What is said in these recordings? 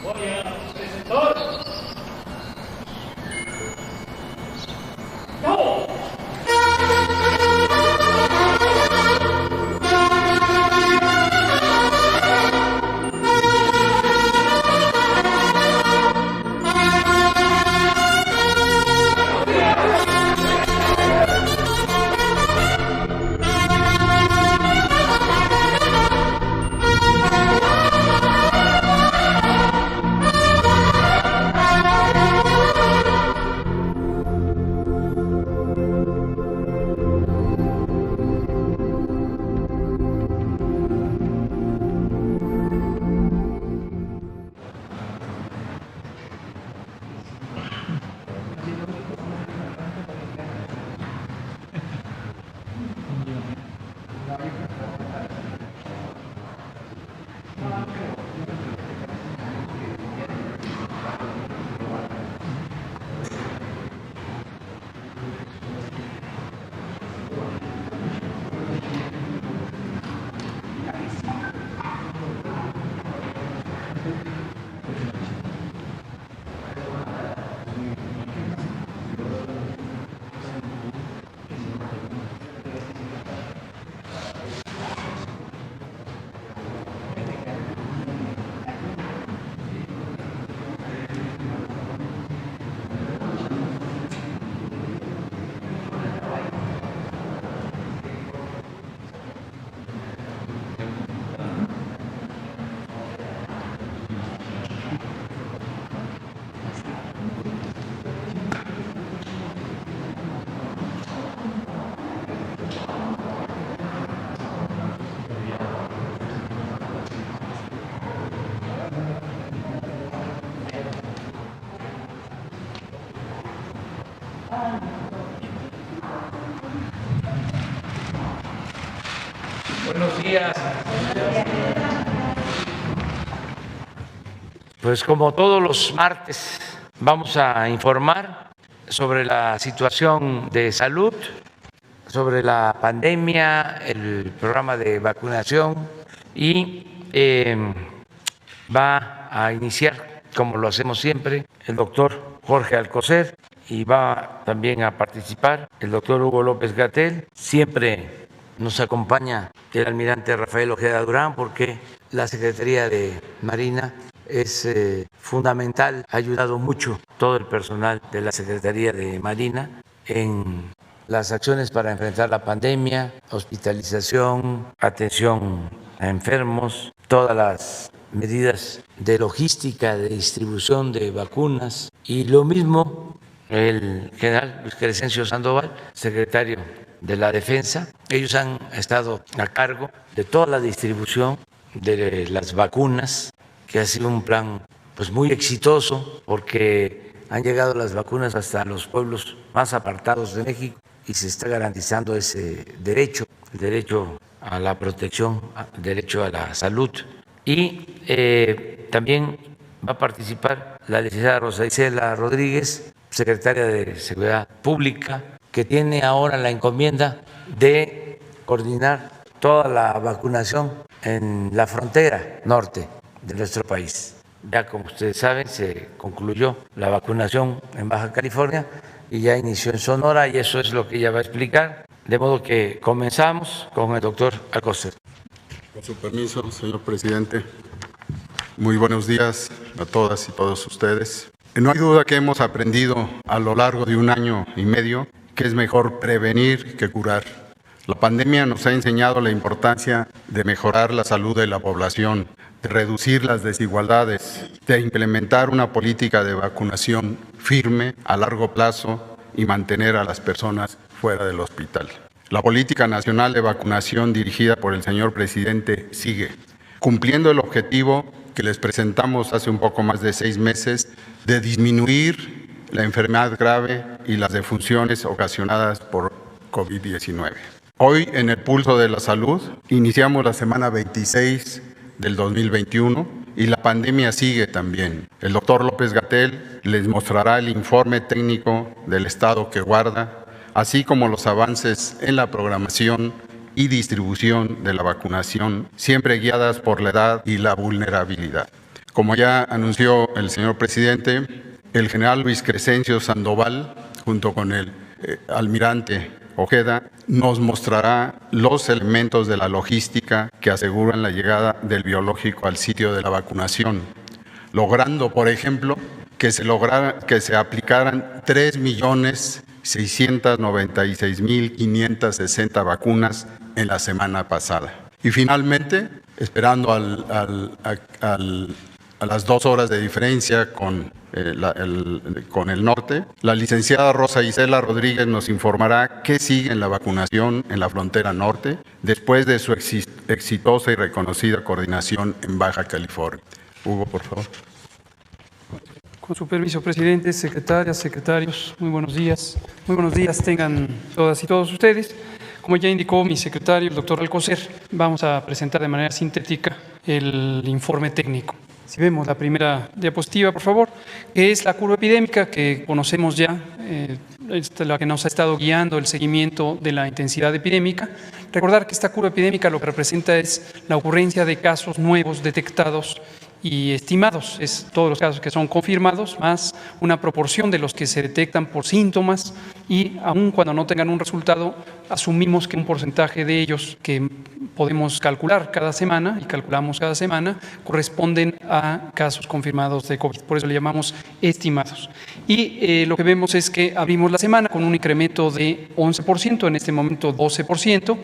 Oye, presentador. ¡No! Buenos días. Pues como todos los martes vamos a informar sobre la situación de salud, sobre la pandemia, el programa de vacunación y va a iniciar, como lo hacemos siempre, el doctor Jorge Alcocer y va también a participar el doctor Hugo López-Gatell. Siempre nos acompaña el almirante Rafael Ojeda Durán porque la Secretaría de Marina es fundamental, ha ayudado mucho todo el personal de la Secretaría de Marina en las acciones para enfrentar la pandemia, hospitalización, atención a enfermos, todas las medidas de logística, de distribución de vacunas y lo mismo el general Luis Crescencio Sandoval, secretario de la Defensa. Ellos han estado a cargo de toda la distribución de las vacunas, que ha sido un plan pues muy exitoso porque han llegado las vacunas hasta los pueblos más apartados de México y se está garantizando ese derecho, el derecho a la protección, el derecho a la salud. Y también va a participar la licenciada Rosa Isela Rodríguez, secretaria de Seguridad Pública, que tiene ahora la encomienda de coordinar toda la vacunación en la frontera norte de nuestro país. Ya como ustedes saben, se concluyó la vacunación en Baja California y ya inició en Sonora y eso es lo que ella va a explicar. De modo que comenzamos con el doctor Alcocer. Con su permiso, señor presidente. Muy buenos días a todas y todos ustedes. No hay duda que hemos aprendido a lo largo de un año y medio que es mejor prevenir que curar. La pandemia nos ha enseñado la importancia de mejorar la salud de la población, de reducir las desigualdades, de implementar una política de vacunación firme a largo plazo y mantener a las personas fuera del hospital. La política nacional de vacunación dirigida por el señor presidente sigue, cumpliendo el objetivo que les presentamos hace un poco más de 6 meses de disminuir la enfermedad grave y las defunciones ocasionadas por COVID-19. Hoy, en el Pulso de la Salud, iniciamos la semana 26 del 2021 y la pandemia sigue también. El doctor López-Gatell les mostrará el informe técnico del estado que guarda, así como los avances en la programación y distribución de la vacunación, siempre guiadas por la edad y la vulnerabilidad. Como ya anunció el señor presidente, el general Luis Crescencio Sandoval, junto con el almirante Ojeda, nos mostrará los elementos de la logística que aseguran la llegada del biológico al sitio de la vacunación, logrando, por ejemplo, que se aplicaran 3.696.560 vacunas en la semana pasada. Y finalmente, esperando a las 2 horas de diferencia con el norte, la licenciada Rosa Isela Rodríguez nos informará qué sigue en la vacunación en la frontera norte después de su exitosa y reconocida coordinación en Baja California. Hugo, por favor. Con su permiso, presidente, secretarias, secretarios, muy buenos días. Muy buenos días tengan todas y todos ustedes. Como ya indicó mi secretario, el doctor Alcocer, vamos a presentar de manera sintética el informe técnico. Si vemos la primera diapositiva, por favor, que es la curva epidémica que conocemos ya, es la que nos ha estado guiando el seguimiento de la intensidad epidémica. Recordar que esta curva epidémica lo que representa es la ocurrencia de casos nuevos detectados y estimados, es todos los casos que son confirmados, más una proporción de los que se detectan por síntomas, y aun cuando no tengan un resultado, asumimos que un porcentaje de ellos que podemos calcular cada semana, y calculamos cada semana, corresponden a casos confirmados de COVID. Por eso le llamamos estimados. Y lo que vemos es que abrimos la semana con un incremento de 11%, en este momento 12%,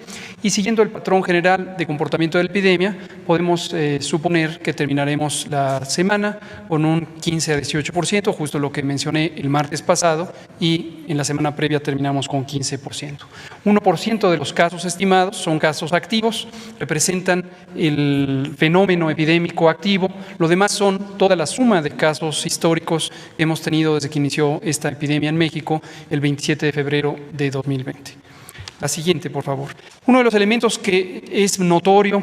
y siguiendo el patrón general de comportamiento de la epidemia, podemos suponer que terminaremos la semana con un 15 a 18%, justo lo que mencioné el martes pasado, y en la semana previa terminamos con 15%. 1% de los casos estimados son casos activos, representan el fenómeno epidémico activo. Lo demás son toda la suma de casos históricos que hemos tenido desde que inició esta epidemia en México el 27 de febrero de 2020. La siguiente, por favor. Uno de los elementos que es notorio,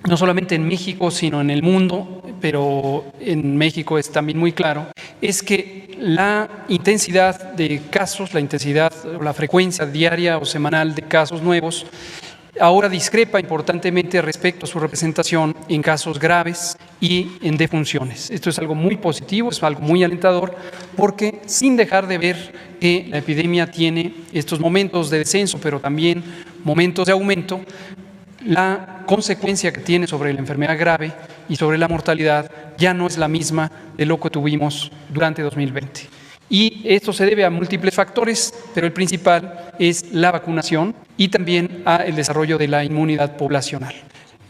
no solamente en México, sino en el mundo, pero en México es también muy claro, es que la intensidad de casos, la frecuencia diaria o semanal de casos nuevos, ahora discrepa importantemente respecto a su representación en casos graves y en defunciones. Esto es algo muy positivo, es algo muy alentador, porque sin dejar de ver que la epidemia tiene estos momentos de descenso, pero también momentos de aumento, la consecuencia que tiene sobre la enfermedad grave y sobre la mortalidad ya no es la misma de lo que tuvimos durante 2020. Y esto se debe a múltiples factores, pero el principal es la vacunación y también al desarrollo de la inmunidad poblacional.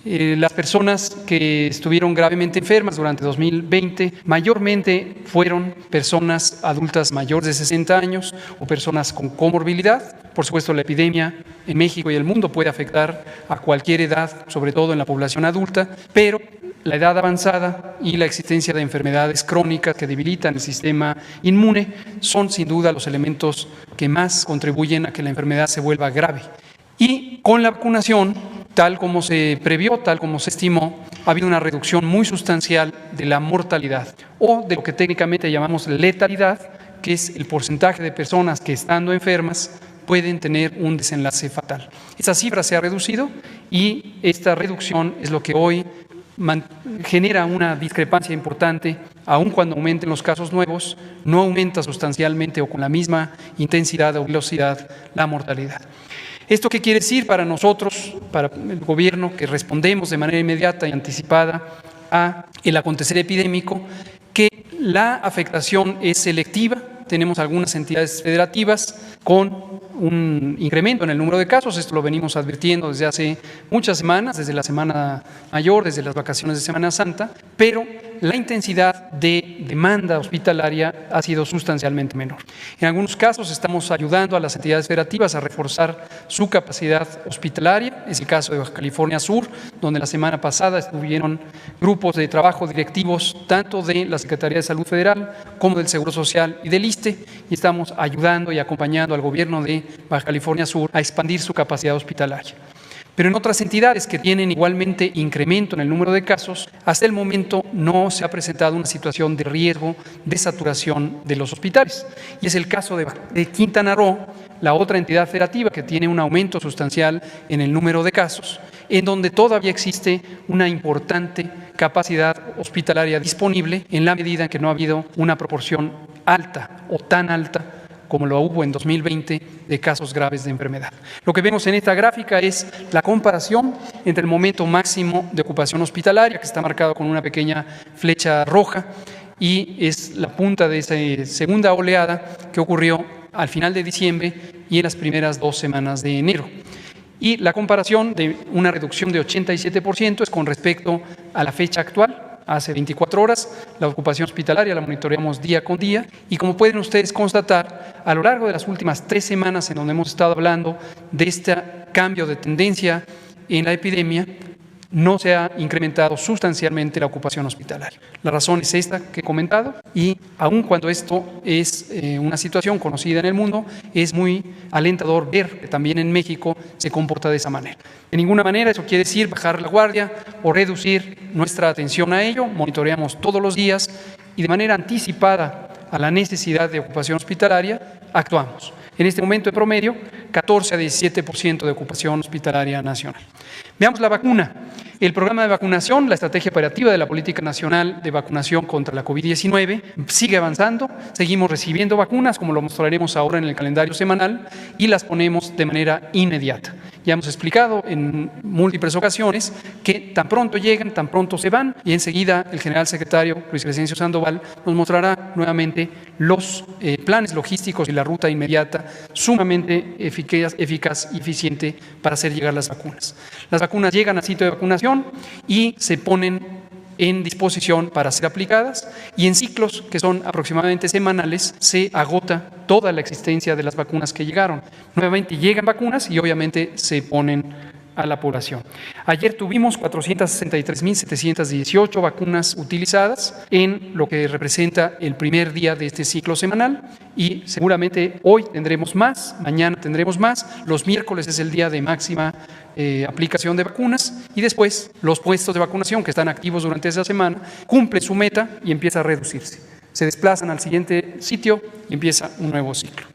Las personas que estuvieron gravemente enfermas durante 2020 mayormente fueron personas adultas mayores de 60 años o personas con comorbilidad. Por supuesto, la epidemia en México y el mundo puede afectar a cualquier edad, sobre todo en la población adulta, pero la edad avanzada y la existencia de enfermedades crónicas que debilitan el sistema inmune son sin duda los elementos que más contribuyen a que la enfermedad se vuelva grave. Y con la vacunación, tal como se previó, tal como se estimó, ha habido una reducción muy sustancial de la mortalidad o de lo que técnicamente llamamos letalidad, que es el porcentaje de personas que estando enfermas pueden tener un desenlace fatal. Esa cifra se ha reducido y esta reducción es lo que hoy genera una discrepancia importante. Aun cuando aumenten los casos nuevos, no aumenta sustancialmente o con la misma intensidad o velocidad la mortalidad. ¿Esto qué quiere decir para nosotros, para el gobierno, que respondemos de manera inmediata y anticipada a el acontecer epidémico? Que la afectación es selectiva. Tenemos algunas entidades federativas con un incremento en el número de casos. Esto lo venimos advirtiendo desde hace muchas semanas, desde la Semana Mayor, desde las vacaciones de Semana Santa, pero la intensidad de demanda hospitalaria ha sido sustancialmente menor. En algunos casos estamos ayudando a las entidades federativas a reforzar su capacidad hospitalaria. Es el caso de Baja California Sur, donde la semana pasada estuvieron grupos de trabajo directivos tanto de la Secretaría de Salud Federal como del Seguro Social y del ISSSTE, y estamos ayudando y acompañando al gobierno de Baja California Sur a expandir su capacidad hospitalaria. Pero en otras entidades que tienen igualmente incremento en el número de casos, hasta el momento no se ha presentado una situación de riesgo de saturación de los hospitales. Y es el caso de Quintana Roo, la otra entidad federativa que tiene un aumento sustancial en el número de casos, en donde todavía existe una importante capacidad hospitalaria disponible en la medida en que no ha habido una proporción alta o tan alta como lo hubo en 2020 de casos graves de enfermedad. Lo que vemos en esta gráfica es la comparación entre el momento máximo de ocupación hospitalaria, que está marcado con una pequeña flecha roja, y es la punta de esa segunda oleada que ocurrió al final de diciembre y en las primeras 2 semanas de enero. Y la comparación de una reducción de 87% es con respecto a la fecha actual. Hace 24 horas, la ocupación hospitalaria la monitoreamos día con día y como pueden ustedes constatar, a lo largo de las últimas 3 semanas en donde hemos estado hablando de este cambio de tendencia en la epidemia, no se ha incrementado sustancialmente la ocupación hospitalaria. La razón es esta que he comentado y aun cuando esto es una situación conocida en el mundo, es muy alentador ver que también en México se comporta de esa manera. De ninguna manera eso quiere decir bajar la guardia o reducir nuestra atención a ello. Monitoreamos todos los días y de manera anticipada a la necesidad de ocupación hospitalaria actuamos. En este momento, en promedio, 14 a 17% de ocupación hospitalaria nacional. Veamos la vacuna. El programa de vacunación, la estrategia operativa de la Política Nacional de Vacunación contra la COVID-19 sigue avanzando. Seguimos recibiendo vacunas, como lo mostraremos ahora en el calendario semanal, y las ponemos de manera inmediata. Ya hemos explicado en múltiples ocasiones que tan pronto llegan, tan pronto se van, y enseguida el general secretario Luis Crescencio Sandoval nos mostrará nuevamente los planes logísticos y la ruta inmediata sumamente eficaz y eficiente para hacer llegar las vacunas. Las vacunas llegan al sitio de vacunación y se ponen en disposición para ser aplicadas y en ciclos que son aproximadamente semanales se agota toda la existencia de las vacunas que llegaron. Nuevamente llegan vacunas y obviamente se ponen a la población. Ayer tuvimos 463.718 vacunas utilizadas en lo que representa el primer día de este ciclo semanal y seguramente hoy tendremos más, mañana tendremos más, los miércoles es el día de máxima aplicación de vacunas y después los puestos de vacunación que están activos durante esa semana cumplen su meta y empieza a reducirse. Se desplazan al siguiente sitio y empieza un nuevo ciclo.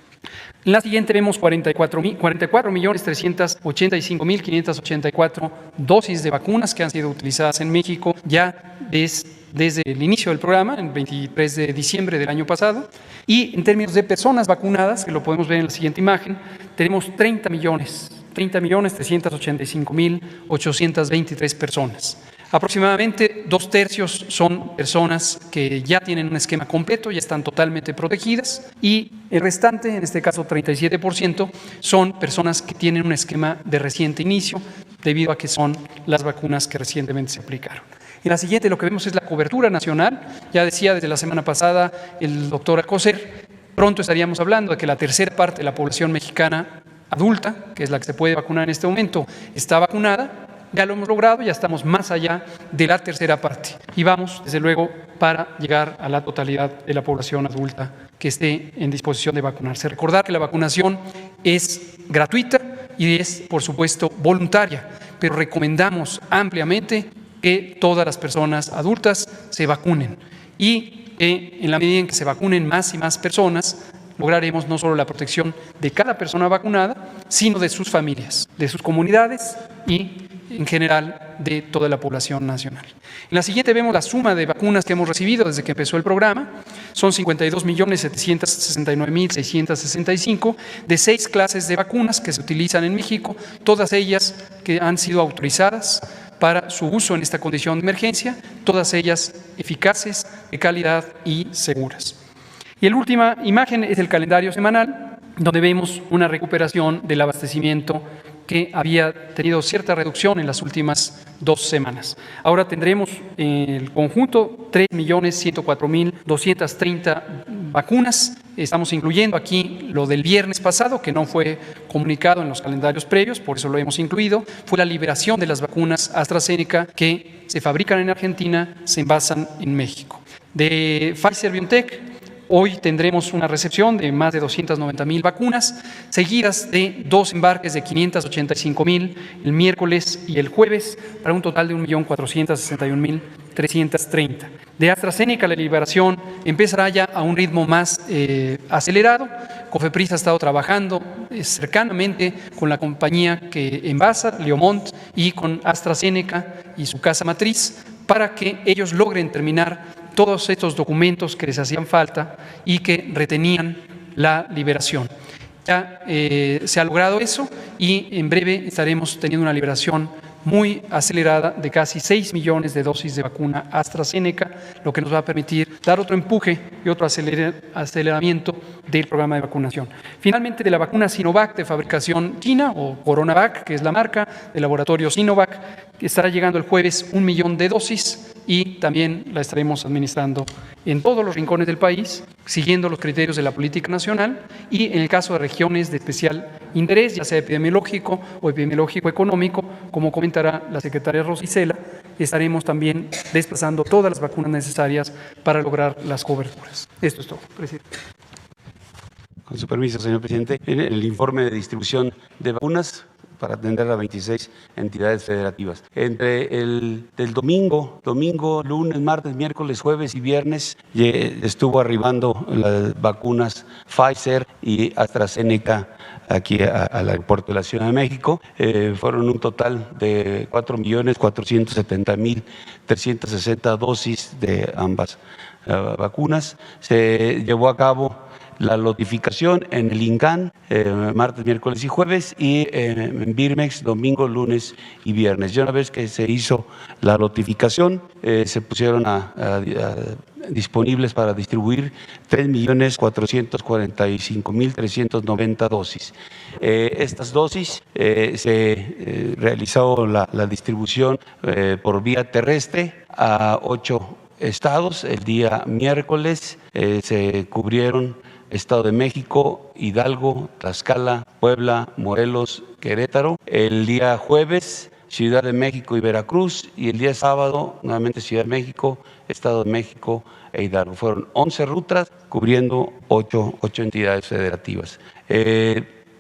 En la siguiente vemos 44.385.584 dosis de vacunas que han sido utilizadas en México ya desde el inicio del programa, el 23 de diciembre del año pasado. Y en términos de personas vacunadas, que lo podemos ver en la siguiente imagen, tenemos 30.385.823 personas. Aproximadamente 2/3 son personas que ya tienen un esquema completo, ya están totalmente protegidas y el restante, en este caso 37%, son personas que tienen un esquema de reciente inicio debido a que son las vacunas que recientemente se aplicaron. En la siguiente lo que vemos es la cobertura nacional. Ya decía desde la semana pasada el doctor Alcocer, pronto estaríamos hablando de que la tercera parte de la población mexicana adulta, que es la que se puede vacunar en este momento, está vacunada. Ya lo hemos logrado, ya estamos más allá de la tercera parte y vamos, desde luego, para llegar a la totalidad de la población adulta que esté en disposición de vacunarse. Recordar que la vacunación es gratuita y es, por supuesto, voluntaria, pero recomendamos ampliamente que todas las personas adultas se vacunen y que en la medida en que se vacunen más y más personas, lograremos no solo la protección de cada persona vacunada, sino de sus familias, de sus comunidades y en general de toda la población nacional. En la siguiente vemos la suma de vacunas que hemos recibido desde que empezó el programa. Son 52.769.665 de 6 clases de vacunas que se utilizan en México, todas ellas que han sido autorizadas para su uso en esta condición de emergencia, todas ellas eficaces, de calidad y seguras. Y la última imagen es el calendario semanal, donde vemos una recuperación del abastecimiento que había tenido cierta reducción en las últimas 2 semanas. Ahora tendremos en el conjunto 3.104.230 vacunas. Estamos incluyendo aquí lo del viernes pasado, que no fue comunicado en los calendarios previos, por eso lo hemos incluido. Fue la liberación de las vacunas AstraZeneca que se fabrican en Argentina, se envasan en México. De Pfizer-BioNTech, hoy tendremos una recepción de más de 290.000 vacunas, seguidas de 2 embarques de 585.000 el miércoles y el jueves, para un total de 1.461.330. De AstraZeneca, la liberación empezará ya a un ritmo más acelerado, COFEPRIS ha estado trabajando cercanamente con la compañía que envasa, Leomont, y con AstraZeneca y su casa matriz, para que ellos logren terminar todos estos documentos que les hacían falta y que retenían la liberación. Ya se ha logrado eso y en breve estaremos teniendo una liberación muy acelerada de casi 6 millones de dosis de vacuna AstraZeneca, lo que nos va a permitir dar otro empuje y otro aceleramiento del programa de vacunación. Finalmente, de la vacuna Sinovac de fabricación china, o Coronavac, que es la marca del laboratorio Sinovac, que estará llegando el jueves 1 millón de dosis y también la estaremos administrando en todos los rincones del país, siguiendo los criterios de la política nacional y en el caso de regiones de especial interés, ya sea epidemiológico o epidemiológico económico, como comentará la secretaria Rosicela, estaremos también desplazando todas las vacunas necesarias para lograr las coberturas. Esto es todo, presidente. Con su permiso, señor presidente, en el informe de distribución de vacunas para atender a 26 entidades federativas. Entre el domingo, lunes, martes, miércoles, jueves y viernes estuvo arribando las vacunas Pfizer y AstraZeneca aquí al aeropuerto de la Ciudad de México. Fueron un total de 4.470.360 dosis de ambas vacunas. Se llevó a cabo la notificación en el INCAN, martes, miércoles y jueves, y en Birmex, domingo, lunes y viernes. Y una vez que se hizo la notificación, se pusieron disponibles para distribuir 3.445.390 dosis. Estas dosis se realizó la distribución por vía terrestre a 8 estados. El día miércoles se cubrieron Estado de México, Hidalgo, Tlaxcala, Puebla, Morelos, Querétaro. El día jueves, Ciudad de México y Veracruz. Y el día sábado, nuevamente Ciudad de México, Estado de México e Hidalgo. Fueron 11 rutas cubriendo 8 entidades federativas.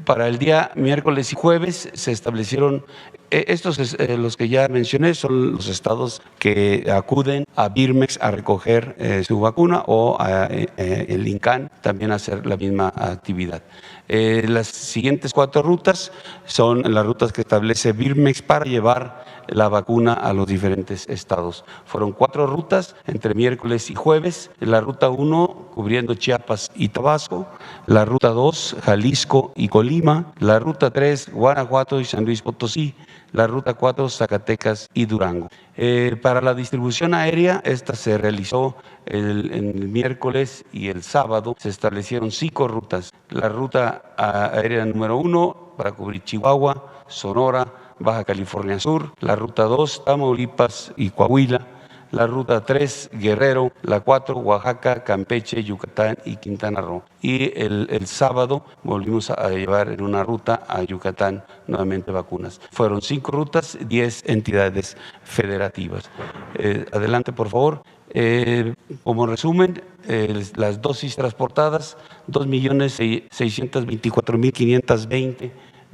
Para el día miércoles y jueves se establecieron, estos los que ya mencioné, son los estados que acuden a Birmex a recoger su vacuna o el INCAN también a hacer la misma actividad. Las siguientes 4 rutas son las rutas que establece Birmex para llevar la vacuna a los diferentes estados. Fueron 4 rutas entre miércoles y jueves. La ruta 1 cubriendo Chiapas y Tabasco, la ruta 2 Jalisco y Colima, la ruta 3 Guanajuato y San Luis Potosí, la ruta 4 Zacatecas y Durango. Para la distribución aérea, esta se realizó el miércoles y el sábado. Se establecieron 5 rutas. La ruta aérea número 1 para cubrir Chihuahua, Sonora, Baja California Sur, la ruta 2 Tamaulipas y Coahuila, la ruta 3 Guerrero, la 4 Oaxaca, Campeche, Yucatán y Quintana Roo. Y el sábado volvimos a llevar en una ruta a Yucatán nuevamente vacunas. Fueron 5 rutas, 10 entidades federativas. Adelante, por favor. Como resumen, las dosis transportadas, 2.624.520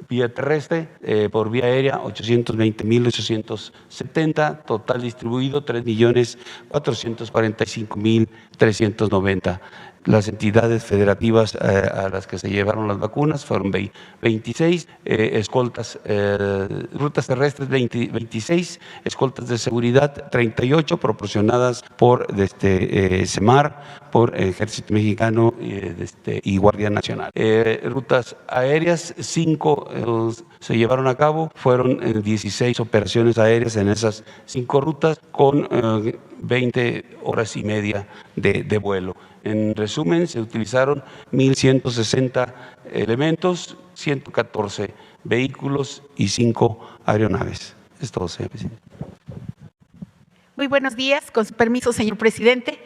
vía terrestre, por vía aérea 820.870, total distribuido 3.445.390. Las entidades federativas a las que se llevaron las vacunas fueron 26, escoltas, rutas terrestres 26, escoltas de seguridad 38, proporcionadas por CEMAR, por Ejército Mexicano y Guardia Nacional. Rutas aéreas, 5 se llevaron a cabo, fueron 16 operaciones aéreas en esas 5 rutas con 20 horas y media de vuelo. En resumen, se utilizaron 1.160 elementos, 114 vehículos y 5 aeronaves. Es todo, señor presidente. Muy buenos días. Con su permiso, señor presidente.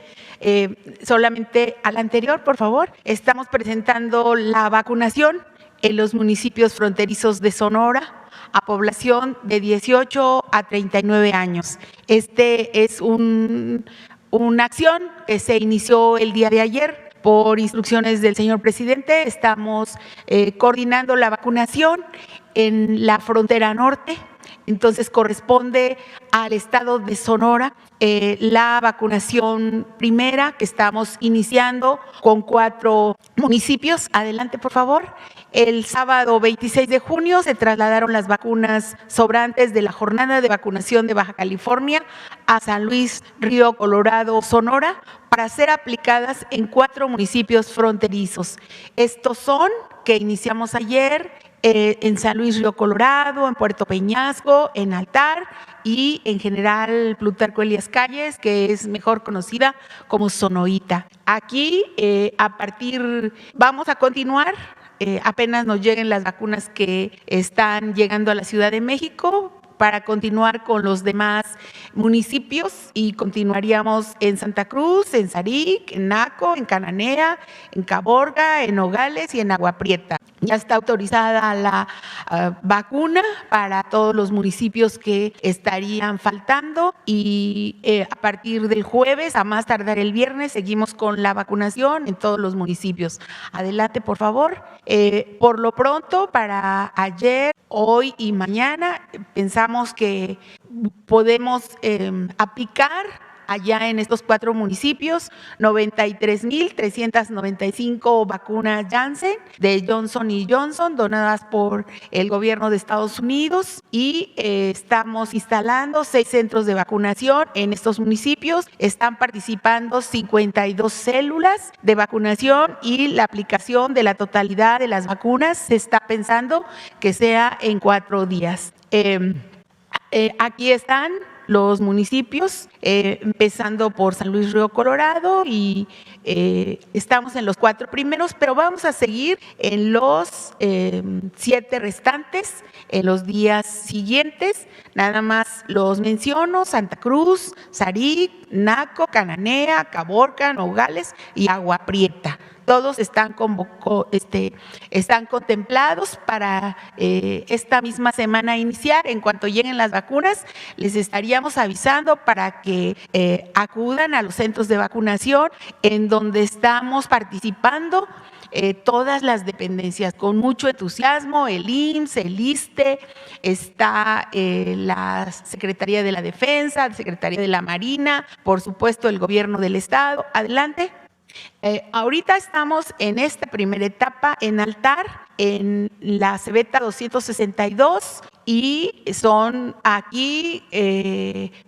Solamente al anterior, por favor. Estamos presentando la vacunación en los municipios fronterizos de Sonora a población de 18 a 39 años. Este es una acción que se inició el día de ayer por instrucciones del señor presidente. Estamos coordinando la vacunación en la frontera norte, Entonces corresponde al estado de Sonora la vacunación primera que estamos iniciando con 4 municipios. Adelante, por favor. El sábado 26 de junio se trasladaron las vacunas sobrantes de la jornada de vacunación de Baja California a San Luis Río Colorado, Sonora, para ser aplicadas en 4 municipios fronterizos. Estos son, que iniciamos ayer, en San Luis Río Colorado, en Puerto Peñasco, en Altar y en General Plutarco Elías Calles, que es mejor conocida como Sonoita. Aquí, vamos a continuar. Apenas nos lleguen las vacunas que están llegando a la Ciudad de México para continuar con los demás municipios, y continuaríamos en Santa Cruz, en Zarik, en Naco, en Cananea, en Caborga, en Nogales y en Agua Prieta. Ya está autorizada la vacuna para todos los municipios que estarían faltando, y a partir del jueves, a más tardar el viernes, seguimos con la vacunación en todos los municipios. Adelante, por favor. Por lo pronto, para ayer, hoy y mañana, pensamos que podemos aplicar allá en estos 4 municipios 93,395 vacunas Janssen de Johnson & Johnson donadas por el gobierno de Estados Unidos, y estamos instalando 6 centros de vacunación en estos municipios. Están participando 52 células de vacunación, y la aplicación de la totalidad de las vacunas se está pensando que sea en 4 días. Aquí están los municipios, empezando por San Luis Río Colorado, y estamos en los 4 primeros, pero vamos a seguir en los 7 restantes en los días siguientes. Nada más los menciono: Santa Cruz, Zarik, Naco, Cananea, Caborca, Nogales y Agua Prieta. Todos están contemplados para esta misma semana iniciar. En cuanto lleguen las vacunas, les estaríamos avisando para que acudan a los centros de vacunación en donde estamos participando todas las dependencias con mucho entusiasmo: el IMSS, el ISSSTE, está la Secretaría de la Defensa, la Secretaría de la Marina, por supuesto el Gobierno del Estado. Adelante. Ahorita estamos en esta primera etapa en Altar, en la Cebeta 262, y son aquí,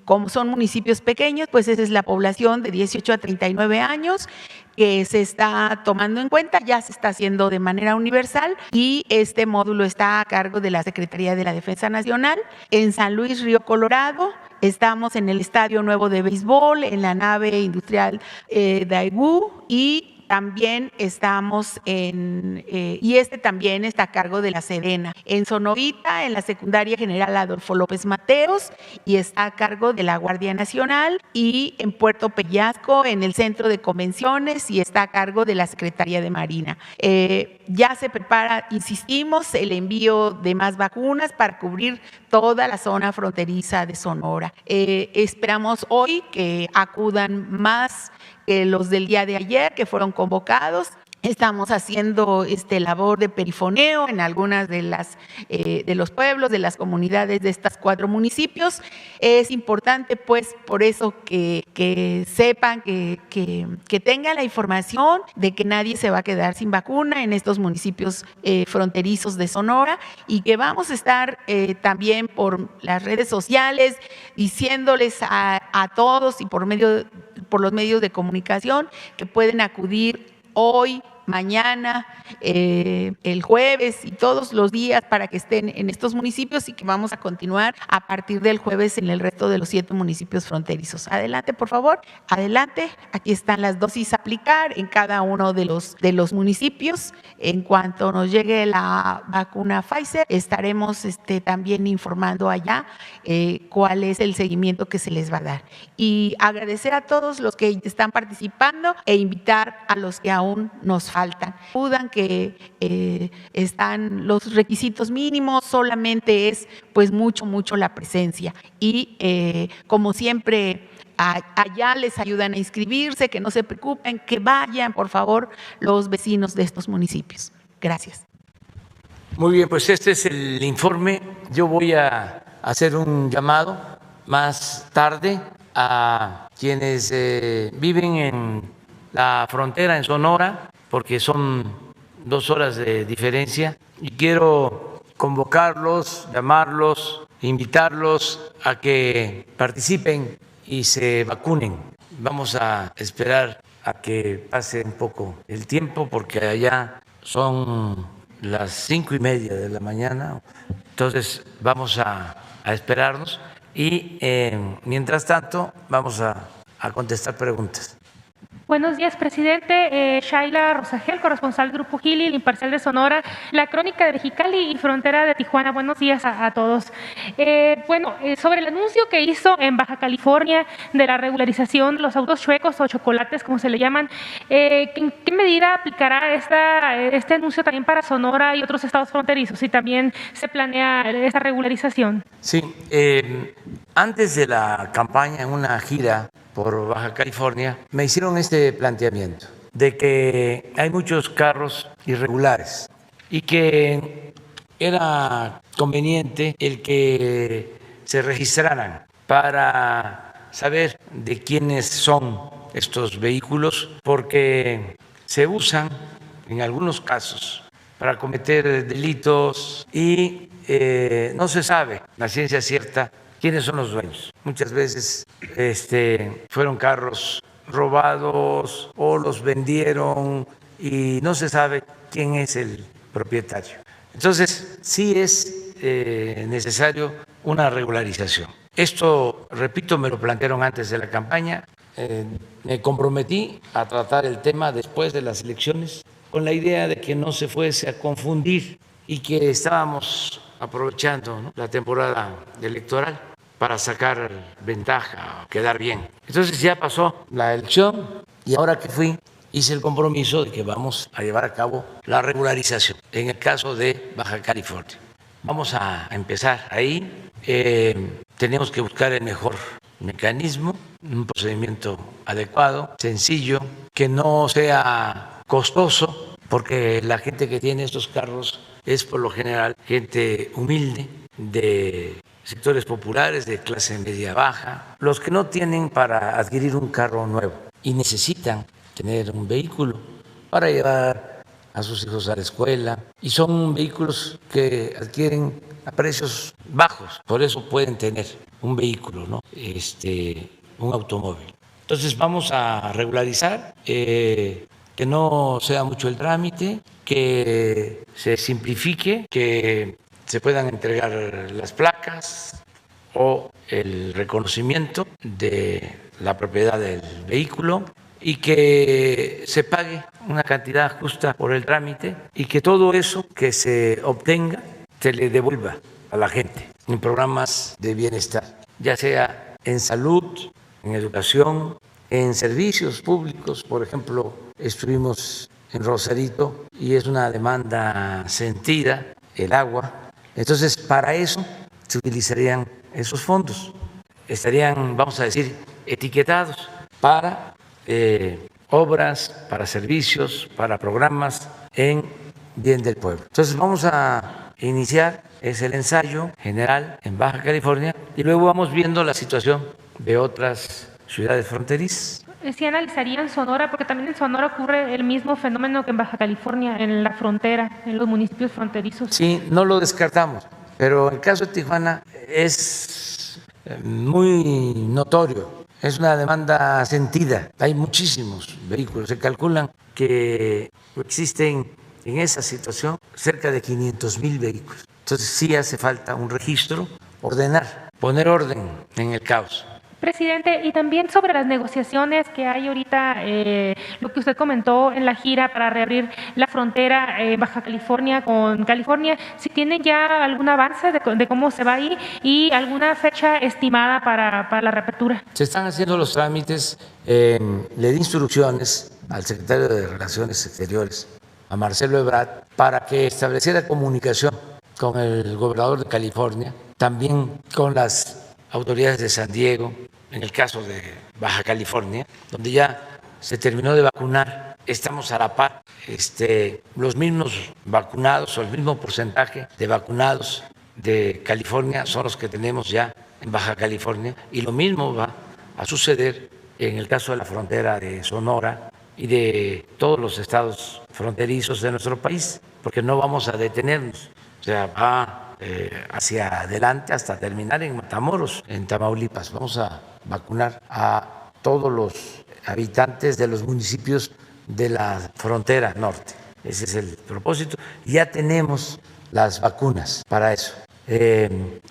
como son municipios pequeños, pues esa es la población de 18 a 39 años que se está tomando en cuenta. Ya se está haciendo de manera universal, y este módulo está a cargo de la Secretaría de la Defensa Nacional. En San Luis Río Colorado estamos en el Estadio Nuevo de Béisbol, en la nave industrial Daewoo, y también estamos y este también está a cargo de la Sedena. En Sonovita, en la Secundaria General Adolfo López Mateos, y está a cargo de la Guardia Nacional, y en Puerto Peñasco, en el Centro de Convenciones, y está a cargo de la Secretaría de Marina. Ya se prepara, insistimos, el envío de más vacunas para cubrir toda la zona fronteriza de Sonora. Esperamos hoy que acudan más que los del día de ayer, que fueron convocados. Estamos haciendo labor de perifoneo en algunas de los pueblos, de las comunidades de estos 4 municipios. Es importante, pues, por eso que sepan, que tengan la información de que nadie se va a quedar sin vacuna en estos municipios fronterizos de Sonora, y que vamos a estar también por las redes sociales diciéndoles a todos, y por los medios de comunicación, que pueden acudir hoy, mañana, el jueves y todos los días para que estén en estos municipios, y que vamos a continuar a partir del jueves en el resto de los 7 municipios fronterizos. Adelante, por favor. Adelante. Aquí están las dosis a aplicar en cada uno de los municipios. En cuanto nos llegue la vacuna Pfizer, estaremos también informando allá cuál es el seguimiento que se les va a dar. Y agradecer a todos los que están participando, e invitar a los que aún nos faltan. Dudan que están los requisitos mínimos, solamente es pues mucho la presencia, y como siempre allá les ayudan a inscribirse, que no se preocupen, que vayan por favor los vecinos de estos municipios. Gracias. Muy bien, pues este es el informe. Yo voy a hacer un llamado más tarde a quienes viven en la frontera, en Sonora, porque son 2 horas de diferencia, y quiero convocarlos, llamarlos, invitarlos a que participen y se vacunen. Vamos a esperar a que pase un poco el tiempo, porque allá son las 5:30 de la mañana, entonces vamos a esperarnos y mientras tanto vamos a contestar preguntas. Buenos días, presidente. Shaila Rosagel, corresponsal Grupo Gili, el Imparcial de Sonora, La Crónica de Mexicali y Frontera de Tijuana. Buenos días a todos. Sobre el anuncio que hizo en Baja California de la regularización de los autos chuecos o chocolates, como se le llaman, ¿qué medida aplicará este anuncio también para Sonora y otros estados fronterizos? Si también se planea esa regularización. Sí, antes de la campaña, en una gira por Baja California, me hicieron este planteamiento de que hay muchos carros irregulares y que era conveniente el que se registraran para saber de quiénes son estos vehículos, porque se usan en algunos casos para cometer delitos y no se sabe la ciencia cierta quiénes son los dueños. Muchas veces fueron carros robados o los vendieron y no se sabe quién es el propietario. Entonces, sí es necesario una regularización. Esto, repito, me lo plantearon antes de la campaña. Me comprometí a tratar el tema después de las elecciones con la idea de que no se fuese a confundir y que estábamos aprovechando, ¿no?, la temporada electoral para sacar ventaja, quedar bien. Entonces ya pasó la elección y ahora que fui hice el compromiso de que vamos a llevar a cabo la regularización en el caso de Baja California. Vamos a empezar ahí. Tenemos que buscar el mejor mecanismo, un procedimiento adecuado, sencillo, que no sea costoso, porque la gente que tiene estos carros es por lo general gente humilde, de sectores populares, de clase media baja, los que no tienen para adquirir un carro nuevo y necesitan tener un vehículo para llevar a sus hijos a la escuela, y son vehículos que adquieren a precios bajos, por eso pueden tener un vehículo, ¿no?, un automóvil. Entonces vamos a regularizar, que no sea mucho el trámite, que se simplifique, que se puedan entregar las placas o el reconocimiento de la propiedad del vehículo y que se pague una cantidad justa por el trámite y que todo eso que se obtenga se le devuelva a la gente en programas de bienestar, ya sea en salud, en educación, en servicios públicos. Por ejemplo, estuvimos en Rosarito y es una demanda sentida el agua. Entonces, para eso se utilizarían esos fondos. Estarían, vamos a decir, etiquetados para obras, para servicios, para programas en bien del pueblo. Entonces, vamos a iniciar el ensayo general en Baja California y luego vamos viendo la situación de otras ciudades fronterizas. ¿Sí analizarían Sonora? Porque también en Sonora ocurre el mismo fenómeno que en Baja California, en la frontera, en los municipios fronterizos. Sí, no lo descartamos, pero el caso de Tijuana es muy notorio. Es una demanda sentida. Hay muchísimos vehículos. Se calculan que existen en esa situación cerca de 500,000 vehículos. Entonces sí hace falta un registro, ordenar, poner orden en el caos. Presidente, y también sobre las negociaciones que hay ahorita, lo que usted comentó en la gira para reabrir la frontera Baja California con California, si tienen ya algún avance de cómo se va ahí y alguna fecha estimada para la reapertura. Se están haciendo los trámites. Le di instrucciones al secretario de Relaciones Exteriores, a Marcelo Ebrard, para que estableciera comunicación con el gobernador de California, también con las autoridades de San Diego, en el caso de Baja California, donde ya se terminó de vacunar. Estamos a la par, los mismos vacunados o el mismo porcentaje de vacunados de California son los que tenemos ya en Baja California, y lo mismo va a suceder en el caso de la frontera de Sonora y de todos los estados fronterizos de nuestro país, porque no vamos a detenernos, o sea, va hacia adelante hasta terminar en Matamoros, en Tamaulipas. Vamos a vacunar a todos los habitantes de los municipios de la frontera norte. Ese es el propósito. Ya tenemos las vacunas para eso.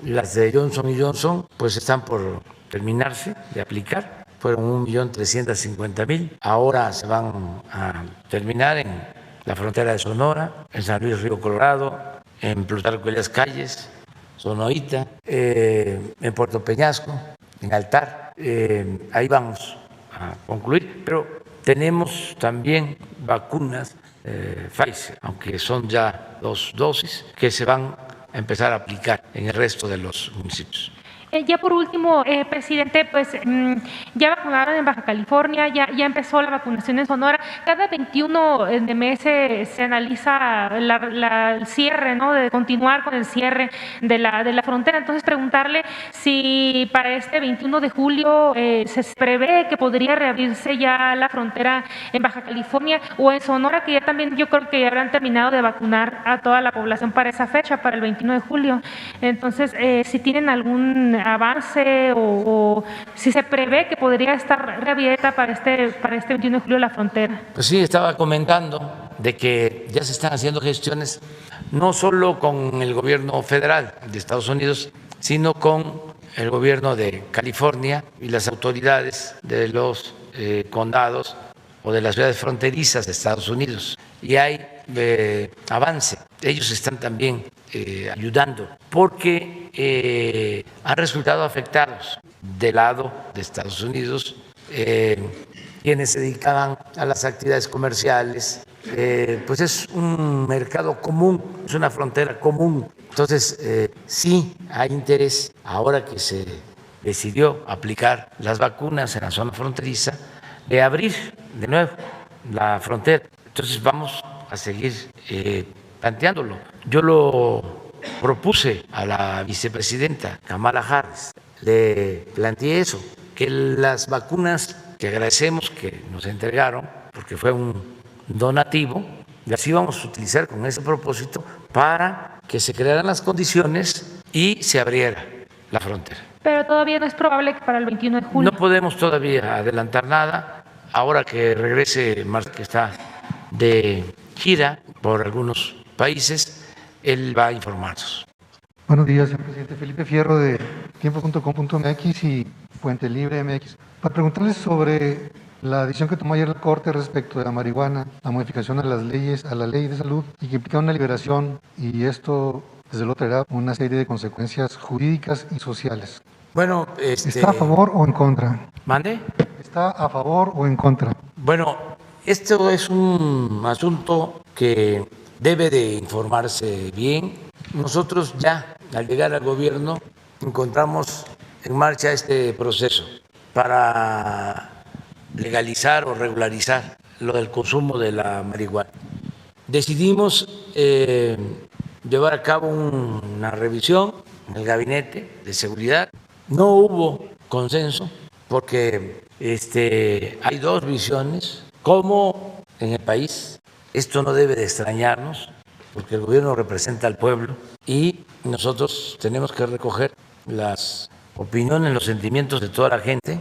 Las de Johnson & Johnson pues están por terminarse de aplicar. Fueron 1.350.000. Ahora se van a terminar en la frontera de Sonora, en San Luis Río Colorado, en Plutarco Elías Calles, Sonoita, en Puerto Peñasco, en Altar. Ahí vamos a concluir, pero tenemos también vacunas Pfizer, aunque son ya 2 dosis, que se van a empezar a aplicar en el resto de los municipios. Ya por último, presidente, pues ya vacunaron en Baja California, ya empezó la vacunación en Sonora. Cada 21 de mes se analiza el cierre, ¿no? De continuar con el cierre de la frontera. Entonces, preguntarle si para este 21 de julio se prevé que podría reabrirse ya la frontera en Baja California o en Sonora, que ya también yo creo que ya habrán terminado de vacunar a toda la población para esa fecha, para el 21 de julio. Entonces, si tienen algún avance o si se prevé que podría estar reabierta para este 21 de julio la frontera. Pues sí, estaba comentando de que ya se están haciendo gestiones no solo con el gobierno federal de Estados Unidos, sino con el gobierno de California y las autoridades de los condados o de las ciudades fronterizas de Estados Unidos. Y hay avance. Ellos están también ayudando porque han resultado afectados del lado de Estados Unidos quienes se dedicaban a las actividades comerciales. Pues es un mercado común, es una frontera común. Entonces, sí hay interés, ahora que se decidió aplicar las vacunas en la zona fronteriza, de abrir de nuevo la frontera. Entonces, vamos a seguir planteándolo. Yo lo propuse a la vicepresidenta Kamala Harris, le planteé eso, que las vacunas que agradecemos que nos entregaron, porque fue un donativo, las íbamos a utilizar con ese propósito para que se crearan las condiciones y se abriera la frontera. Pero todavía no es probable que para el 21 de julio. No podemos todavía adelantar nada. Ahora que regrese Marcelo, que está de gira por algunos países, él va a informarnos. Buenos días, señor presidente. Felipe Fierro de tiempo.com.mx y Puente Libre MX. Para preguntarles sobre la decisión que tomó ayer la Corte respecto de la marihuana, la modificación a las leyes, a la ley de salud, y que implica una liberación, y esto desde luego traerá una serie de consecuencias jurídicas y sociales. Bueno, ¿está a favor o en contra? ¿Mande? ¿Está a favor o en contra? Bueno, esto es un asunto que debe de informarse bien. Nosotros ya, al llegar al gobierno, encontramos en marcha este proceso para legalizar o regularizar lo del consumo de la marihuana. Decidimos llevar a cabo una revisión en el Gabinete de Seguridad. No hubo consenso porque hay 2 visiones. Como en el país, esto no debe de extrañarnos, porque el gobierno representa al pueblo y nosotros tenemos que recoger las opiniones, los sentimientos de toda la gente.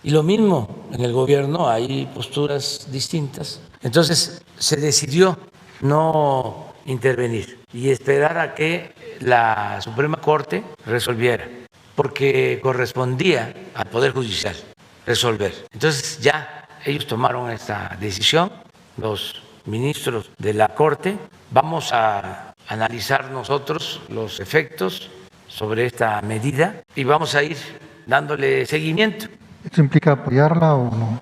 Y lo mismo en el gobierno, hay posturas distintas. Entonces se decidió no intervenir y esperar a que la Suprema Corte resolviera, porque correspondía al Poder Judicial resolver. Entonces ya ellos tomaron esta decisión, los ministros de la Corte. Vamos a analizar nosotros los efectos sobre esta medida y vamos a ir dándole seguimiento. ¿Esto implica apoyarla o no?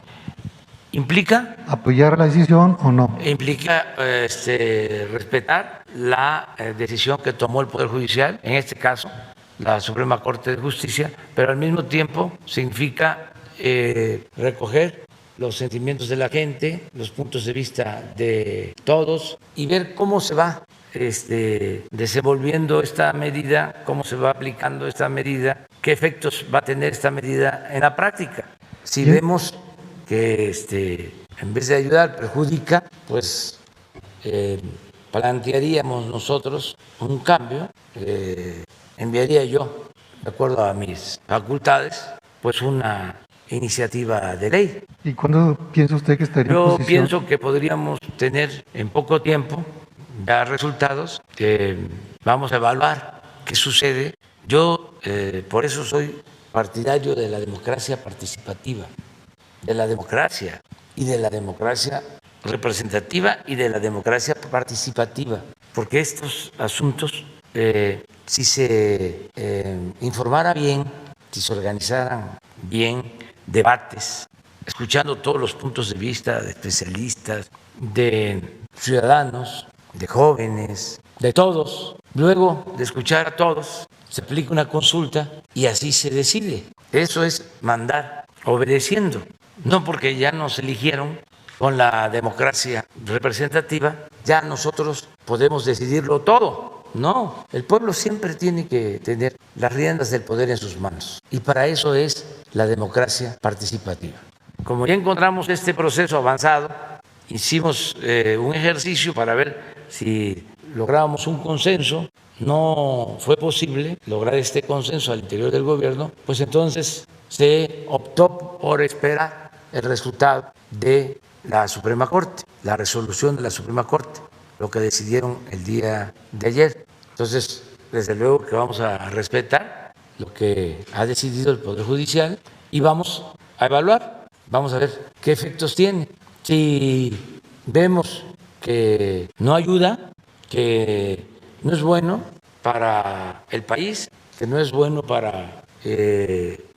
¿Implica? ¿Apoyar la decisión o no? Implica respetar la decisión que tomó el Poder Judicial, en este caso la Suprema Corte de Justicia, pero al mismo tiempo significa recoger los sentimientos de la gente, los puntos de vista de todos y ver cómo se va desenvolviendo esta medida, cómo se va aplicando esta medida, qué efectos va a tener esta medida en la práctica. Si vemos que en vez de ayudar perjudica, pues plantearíamos nosotros un cambio, enviaría yo, de acuerdo a mis facultades, pues una iniciativa de ley. ¿Y cuándo piensa usted que estaría en Yo posición? pienso que podríamos tener en poco tiempo ya resultados, vamos a evaluar qué sucede. Yo por eso soy partidario de la democracia participativa, de la democracia y de la democracia representativa y de la democracia participativa, porque estos asuntos, si se informara bien, si se organizaran bien debates, escuchando todos los puntos de vista de especialistas, de ciudadanos, de jóvenes, de todos, luego de escuchar a todos, se aplica una consulta y así se decide. Eso es mandar obedeciendo, no porque ya nos eligieron con la democracia representativa, ya nosotros podemos decidirlo todo. No, el pueblo siempre tiene que tener las riendas del poder en sus manos y para eso es la democracia participativa. Como ya encontramos este proceso avanzado, hicimos un ejercicio para ver si lográbamos un consenso. No fue posible lograr este consenso al interior del gobierno, pues entonces se optó por esperar el resultado de la Suprema Corte, la resolución de la Suprema Corte, lo que decidieron el día de ayer. Entonces, desde luego que vamos a respetar lo que ha decidido el Poder Judicial y vamos a evaluar, vamos a ver qué efectos tiene. Si vemos que no ayuda, que no es bueno para el país, que no es bueno para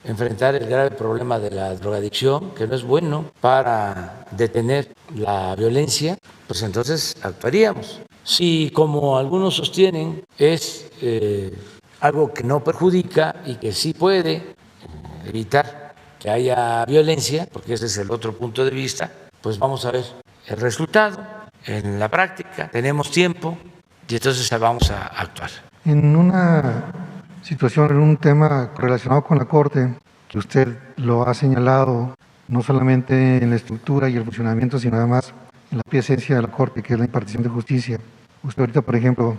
enfrentar el grave problema de la drogadicción, que no es bueno para detener la violencia, pues entonces actuaríamos. Si, como algunos sostienen, es algo que no perjudica y que sí puede evitar que haya violencia, porque ese es el otro punto de vista, pues vamos a ver el resultado en la práctica, tenemos tiempo y entonces vamos a actuar. En una situación, en un tema relacionado con la Corte, que usted lo ha señalado, no solamente en la estructura y el funcionamiento, sino además en la propia esencia de la Corte, que es la impartición de justicia. Usted ahorita, por ejemplo,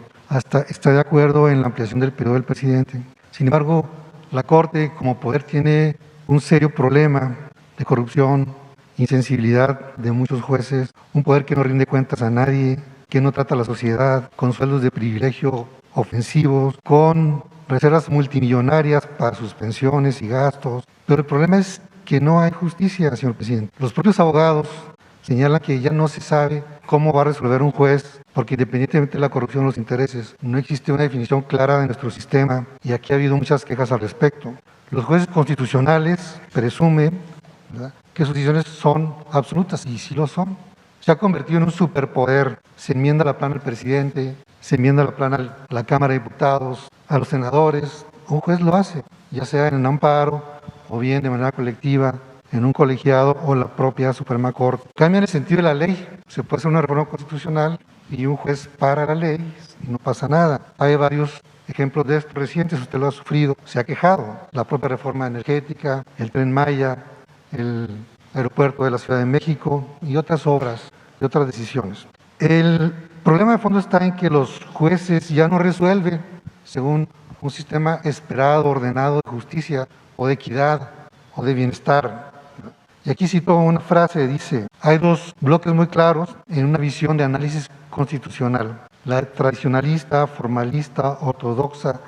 está de acuerdo en la ampliación del periodo del presidente. Sin embargo, la Corte como poder tiene un serio problema de corrupción, insensibilidad de muchos jueces, un poder que no rinde cuentas a nadie, que no trata a la sociedad, con sueldos de privilegio ofensivos, con reservas multimillonarias para sus pensiones y gastos. Pero el problema es que no hay justicia, señor presidente. Los propios abogados señalan que ya no se sabe cómo va a resolver un juez, porque independientemente de la corrupción o los intereses, no existe una definición clara de nuestro sistema y aquí ha habido muchas quejas al respecto. Los jueces constitucionales presumen, ¿verdad?, que sus decisiones son absolutas y sí lo son. Se ha convertido en un superpoder, se enmienda la plana al presidente, se enmienda la plana a la Cámara de Diputados, a los senadores. Un juez lo hace, ya sea en un amparo o bien de manera colectiva, en un colegiado o la propia Suprema Corte. Cambia en el sentido de la ley, se puede hacer una reforma constitucional y un juez para la ley y no pasa nada. Hay varios ejemplos de esto recientes, usted lo ha sufrido, se ha quejado. La propia reforma energética, el Tren Maya, el aeropuerto de la Ciudad de México y otras obras y otras decisiones. El problema de fondo está en que los jueces ya no resuelven según un sistema esperado, ordenado de justicia o de equidad o de bienestar. Y aquí cito una frase, dice, hay dos bloques muy claros en una visión de análisis constitucional. La tradicionalista, formalista, ortodoxa,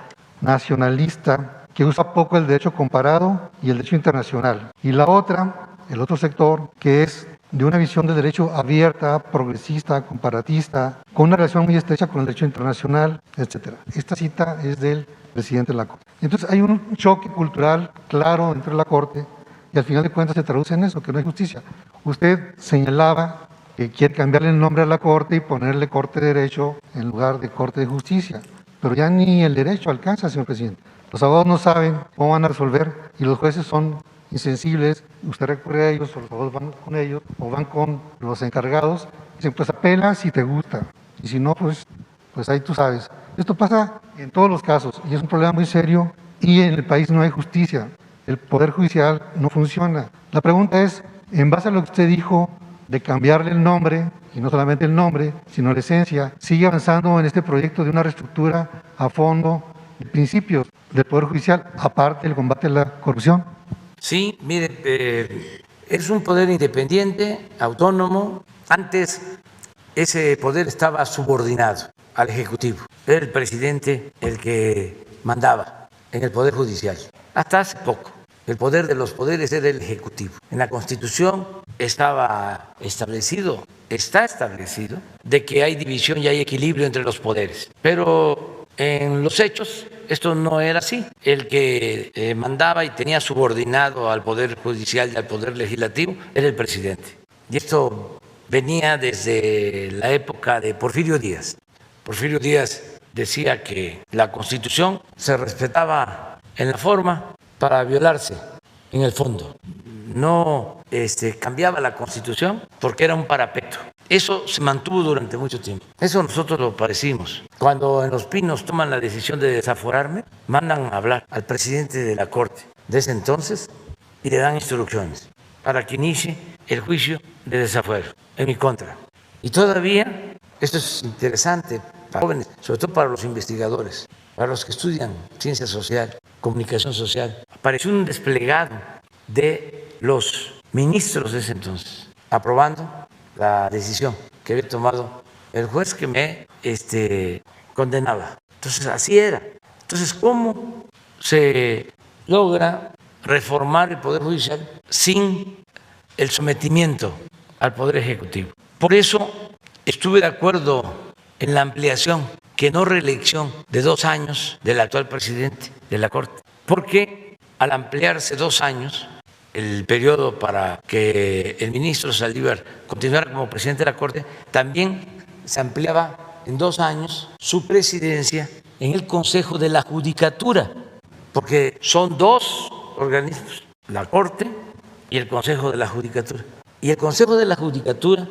nacionalista, que usa poco el derecho comparado y el derecho internacional. Y la otra, el otro sector, que es de una visión del derecho abierta, progresista, comparatista, con una relación muy estrecha con el derecho internacional, etc. Esta cita es del presidente de la Corte. Entonces hay un choque cultural claro entre la Corte y al final de cuentas se traduce en eso, que no hay justicia. Usted señalaba que quiere cambiarle el nombre a la Corte y ponerle Corte de Derecho en lugar de Corte de Justicia, pero ya ni el derecho alcanza, señor presidente. Los abogados no saben cómo van a resolver y los jueces son insensibles, usted recurre a ellos o los abogados van con ellos o van con los encargados, dicen pues apela si te gusta y si no pues pues ahí tú sabes. Esto pasa en todos los casos y es un problema muy serio y en el país no hay justicia. El Poder Judicial no funciona. La pregunta es, en base a lo que usted dijo de cambiarle el nombre, y no solamente el nombre, sino la esencia, ¿sigue avanzando en este proyecto de una reestructura a fondo de principios del Poder Judicial, aparte del combate a la corrupción? Sí, mire, es un poder independiente, autónomo. Antes ese poder estaba subordinado al Ejecutivo. Era el presidente el que mandaba en el Poder Judicial. Hasta hace poco, el poder de los poderes era el Ejecutivo. En la Constitución estaba establecido, está establecido, de que hay división y hay equilibrio entre los poderes. Pero en los hechos esto no era así. El que mandaba y tenía subordinado al Poder Judicial y al Poder Legislativo era el presidente. Y esto venía desde la época de Porfirio Díaz. Porfirio Díaz decía que la Constitución se respetaba en la forma para violarse en el fondo. No cambiaba la Constitución porque era un parapeto. Eso se mantuvo durante mucho tiempo. Eso nosotros lo padecimos. Cuando en Los Pinos toman la decisión de desaforarme, mandan a hablar al presidente de la Corte de ese entonces y le dan instrucciones para que inicie el juicio de desafuero en mi contra. Y todavía, esto es interesante para jóvenes, sobre todo para los investigadores, para los que estudian ciencia social, comunicación social, apareció un desplegado de los ministros de ese entonces, aprobando la decisión que había tomado el juez que me condenaba. Entonces, así era. Entonces, ¿cómo se logra reformar el Poder Judicial sin el sometimiento al Poder Ejecutivo? Por eso estuve de acuerdo en la ampliación, que no reelección de 2 años del actual presidente de la Corte, porque al ampliarse 2 años el periodo para que el ministro Saldívar continuara como presidente de la Corte, también se ampliaba en 2 años su presidencia en el Consejo de la Judicatura, porque son 2 organismos, la Corte y el Consejo de la Judicatura. Y el Consejo de la Judicatura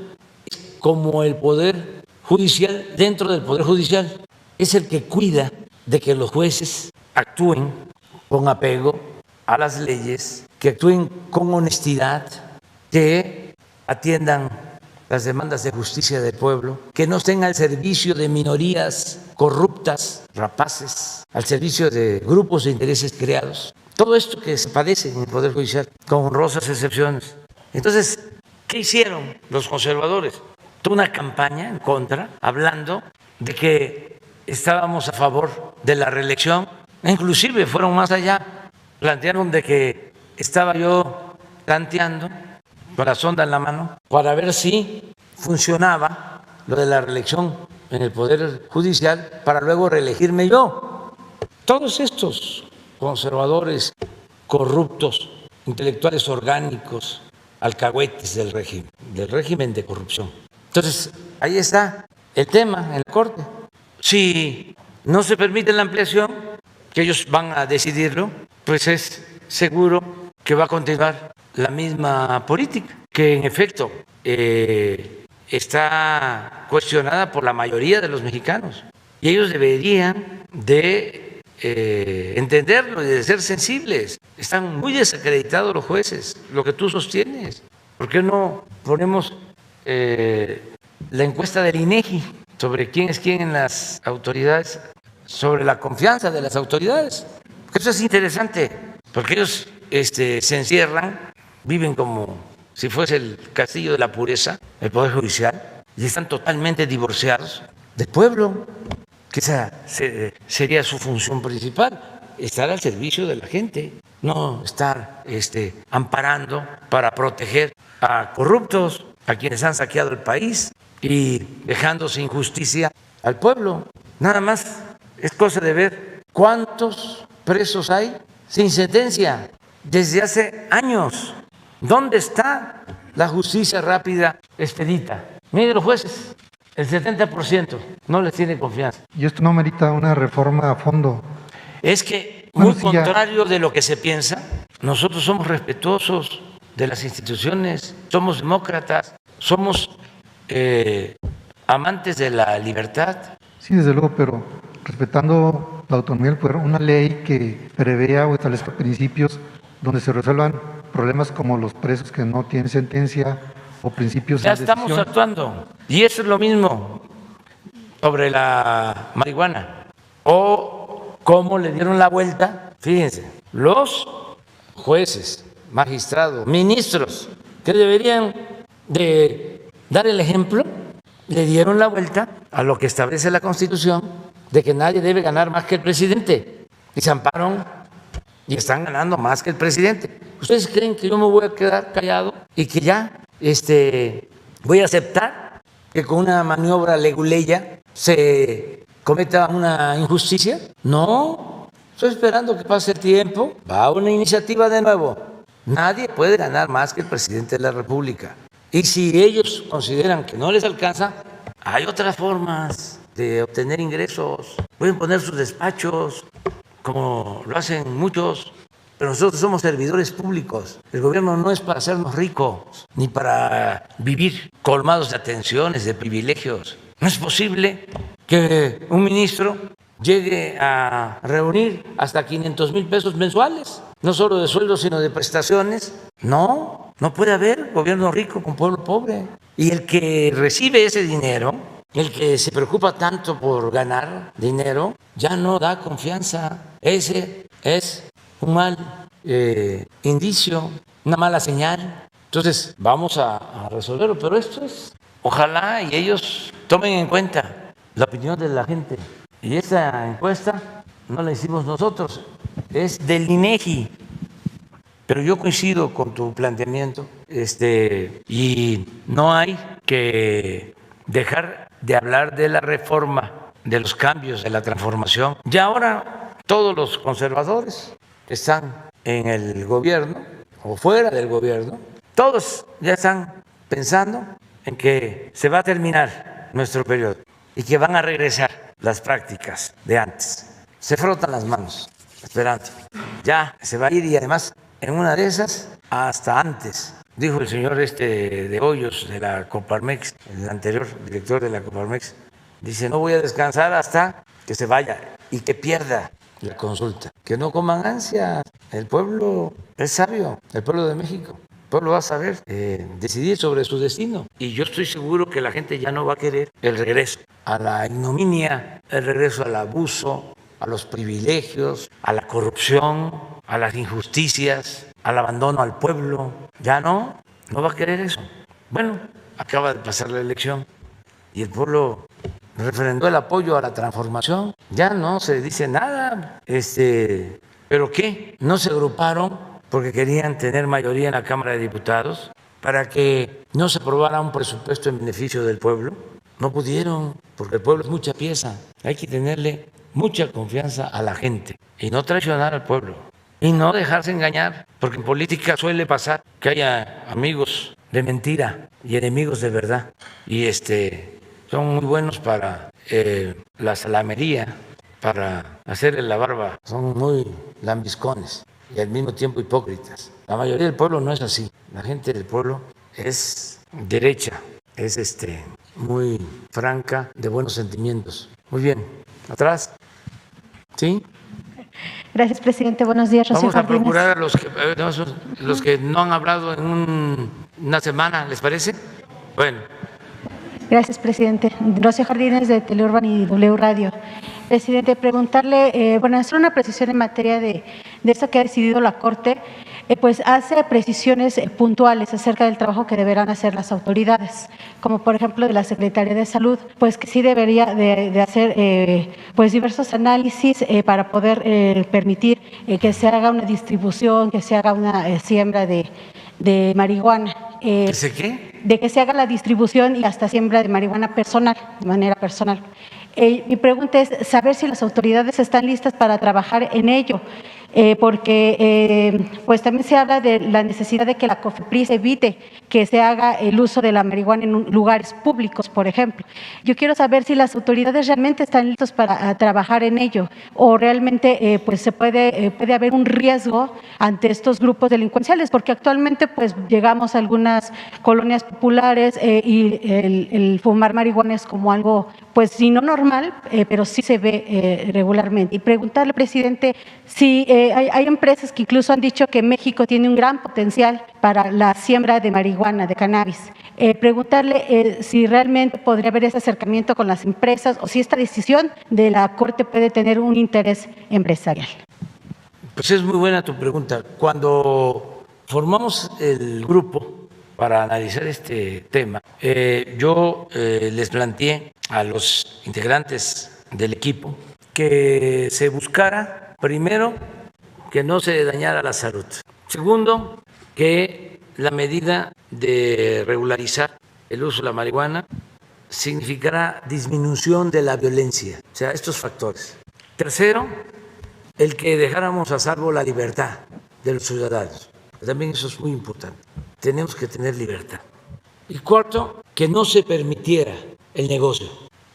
es como el Poder Judicial dentro del Poder Judicial, es el que cuida de que los jueces actúen con apego a las leyes, que actúen con honestidad, que atiendan las demandas de justicia del pueblo, que no estén al servicio de minorías corruptas, rapaces, al servicio de grupos de intereses creados. Todo esto que se padece en el Poder Judicial, con honrosas excepciones. Entonces, ¿qué hicieron los conservadores? Toda una campaña en contra, hablando de que estábamos a favor de la reelección, inclusive fueron más allá, plantearon de que estaba yo planteando con la sonda en la mano para ver si funcionaba lo de la reelección en el Poder Judicial para luego reelegirme yo. Todos estos conservadores, corruptos, intelectuales orgánicos, alcahuetes del régimen de corrupción. Entonces, ahí está el tema en la Corte. Si no se permite la ampliación, que ellos van a decidirlo, pues es seguro que va a continuar la misma política, que en efecto está cuestionada por la mayoría de los mexicanos. Y ellos deberían de entenderlo y de ser sensibles. Están muy desacreditados los jueces, lo que tú sostienes. ¿Por qué no ponemos la encuesta del INEGI sobre quién es quién en las autoridades, sobre la confianza de las autoridades? Porque eso es interesante, porque ellos se encierran, viven como si fuese el castillo de la pureza, el Poder Judicial, y están totalmente divorciados del pueblo, que esa sería su función principal, estar al servicio de la gente, no estar amparando para proteger a corruptos, a quienes han saqueado el país y dejando sin justicia al pueblo. Nada más es cosa de ver cuántos presos hay sin sentencia desde hace años. ¿Dónde está la justicia rápida expedita? Miren los jueces, el 70% no les tiene confianza. ¿Y esto no merita una reforma a fondo? Es que, muy contrario de lo que se piensa, nosotros somos respetuosos de las instituciones, somos demócratas, somos amantes de la libertad. Sí, desde luego, pero respetando la autonomía del poder, una ley que prevea o establezca principios donde se resuelvan problemas como los presos que no tienen sentencia o principios Ya de estamos decisión. actuando. Y eso es lo mismo sobre la marihuana. O cómo le dieron la vuelta, fíjense, los jueces, magistrados, ministros que deberían de dar el ejemplo, le dieron la vuelta a lo que establece la Constitución de que nadie debe ganar más que el presidente. Y se ampararon y están ganando más que el presidente. ¿Ustedes creen que yo me voy a quedar callado y que ya voy a aceptar que con una maniobra leguleya se cometa una injusticia? No, estoy esperando que pase el tiempo, va una iniciativa de nuevo. Nadie puede ganar más que el presidente de la República. Y si ellos consideran que no les alcanza, hay otras formas de obtener ingresos. Pueden poner sus despachos, como lo hacen muchos, pero nosotros somos servidores públicos. El gobierno no es para hacernos ricos, ni para vivir colmados de atenciones, de privilegios. No es posible que un ministro llegue a reunir hasta 500,000 pesos mensuales, no solo de sueldo, sino de prestaciones. No puede haber gobierno rico con pueblo pobre. Y el que recibe ese dinero, el que se preocupa tanto por ganar dinero, ya no da confianza. Ese es un mal indicio, una mala señal. Entonces vamos a resolverlo, pero esto es, ojalá y ellos tomen en cuenta la opinión de la gente. Y esta encuesta no la hicimos nosotros, es del INEGI. Pero yo coincido con tu planteamiento, y no hay que dejar de hablar de la reforma, de los cambios, de la transformación. Ya ahora todos los conservadores están en el gobierno o fuera del gobierno, todos ya están pensando en que se va a terminar nuestro periodo y que van a regresar las prácticas de antes. Se frotan las manos esperando. Ya se va a ir y además en una de esas hasta antes. Dijo el señor de Hoyos de la Coparmex, el anterior director de la Coparmex, dice, no voy a descansar hasta que se vaya y que pierda la consulta. Que no coman ansias. El pueblo es sabio, el pueblo de México. El pueblo va a saber decidir sobre su destino. Y yo estoy seguro que la gente ya no va a querer el regreso a la ignominia, el regreso al abuso, a los privilegios, a la corrupción, a las injusticias, al abandono al pueblo. Ya no va a querer eso. Bueno, acaba de pasar la elección y el pueblo refrendó el apoyo a la transformación. Ya no se dice nada. ¿Pero qué? ¿No se agruparon porque querían tener mayoría en la Cámara de Diputados para que no se aprobara un presupuesto en beneficio del pueblo? No pudieron, porque el pueblo es mucha pieza. Hay que tenerle mucha confianza a la gente y no traicionar al pueblo y no dejarse engañar, porque en política suele pasar que haya amigos de mentira y enemigos de verdad, y son muy buenos para la salamería, para hacerle la barba, son muy lambiscones y al mismo tiempo hipócritas. La mayoría del pueblo no es así. La gente del pueblo es derecha, es muy franca, de buenos sentimientos. Muy bien, atrás. ¿Sí? Gracias, presidente. Buenos días, Rocío Vamos a Jardines. procurar a los que no han hablado en una semana, ¿les parece? Bueno. Gracias, presidente. Rocío Jardines, de Teleurban y W Radio. Presidente, preguntarle, hacer una precisión en materia de eso que ha decidido la Corte, pues hace precisiones puntuales acerca del trabajo que deberán hacer las autoridades, como por ejemplo de la Secretaría de Salud, pues que sí debería de hacer pues diversos análisis para poder permitir que se haga una distribución, que se haga una siembra de marihuana. ¿Ese qué? De que se haga la distribución y hasta siembra de marihuana personal, de manera personal. Mi pregunta es saber si las autoridades están listas para trabajar en ello. porque pues también se habla de la necesidad de que la COFEPRIS evite que se haga el uso de la marihuana en lugares públicos, por ejemplo. Yo quiero saber si las autoridades realmente están listos para trabajar en ello o realmente pues puede haber un riesgo ante estos grupos delincuenciales, porque actualmente pues llegamos a algunas colonias populares y el fumar marihuana es como algo pues si no normal, pero sí se ve regularmente. Y preguntarle, presidente, si hay empresas que incluso han dicho que México tiene un gran potencial para la siembra de marihuana, de cannabis. Preguntarle si realmente podría haber ese acercamiento con las empresas o si esta decisión de la Corte puede tener un interés empresarial. Pues es muy buena tu pregunta. Cuando formamos el grupo para analizar este tema, yo les planteé a los integrantes del equipo que se buscara, primero, que no se dañara la salud. Segundo, que la medida de regularizar el uso de la marihuana significará disminución de la violencia, o sea, estos factores. Tercero, el que dejáramos a salvo la libertad de los ciudadanos. También eso es muy importante. Tenemos que tener libertad. Y cuarto, que no se permitiera el negocio,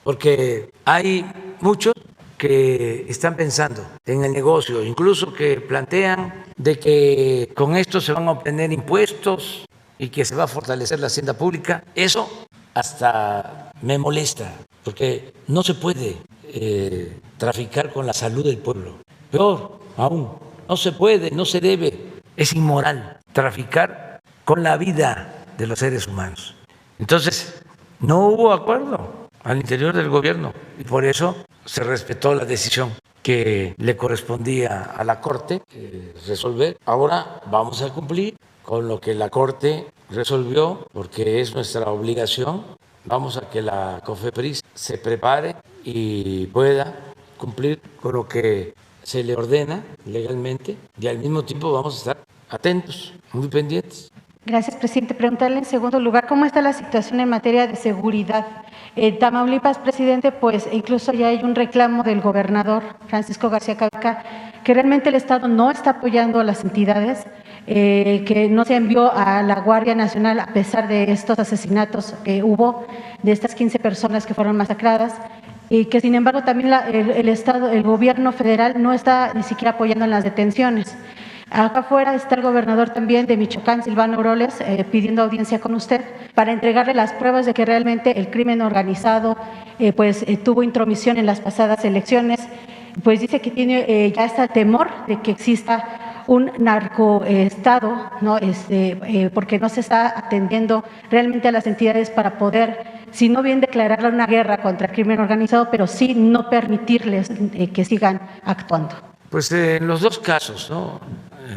porque hay muchos que están pensando en el negocio, incluso que plantean de que con esto se van a obtener impuestos y que se va a fortalecer la hacienda pública. Eso hasta me molesta, porque no se puede traficar con la salud del pueblo. Peor aún, no se puede, no se debe, es inmoral traficar con la vida de los seres humanos. Entonces, no hubo acuerdo al interior del gobierno y por eso se respetó la decisión que le correspondía a la Corte resolver. Ahora vamos a cumplir con lo que la Corte resolvió porque es nuestra obligación. Vamos a que la COFEPRIS se prepare y pueda cumplir con lo que se le ordena legalmente y al mismo tiempo vamos a estar atentos, muy pendientes. Gracias, presidente. Preguntarle en segundo lugar, ¿cómo está la situación en materia de seguridad? En Tamaulipas, presidente, pues incluso ya hay un reclamo del gobernador Francisco García Cabeza que realmente el Estado no está apoyando a las entidades, que no se envió a la Guardia Nacional a pesar de estos asesinatos que hubo, de estas 15 personas que fueron masacradas, y que sin embargo también el Estado, el gobierno federal no está ni siquiera apoyando en las detenciones. Acá afuera está el gobernador también de Michoacán, Silvano Aureoles, pidiendo audiencia con usted para entregarle las pruebas de que realmente el crimen organizado tuvo intromisión en las pasadas elecciones. Pues dice que tiene ya este temor de que exista un narcoestado, ¿no? Porque no se está atendiendo realmente a las entidades para poder, si no bien declararle una guerra contra el crimen organizado, pero sí no permitirles que sigan actuando. Pues en los dos casos, ¿no?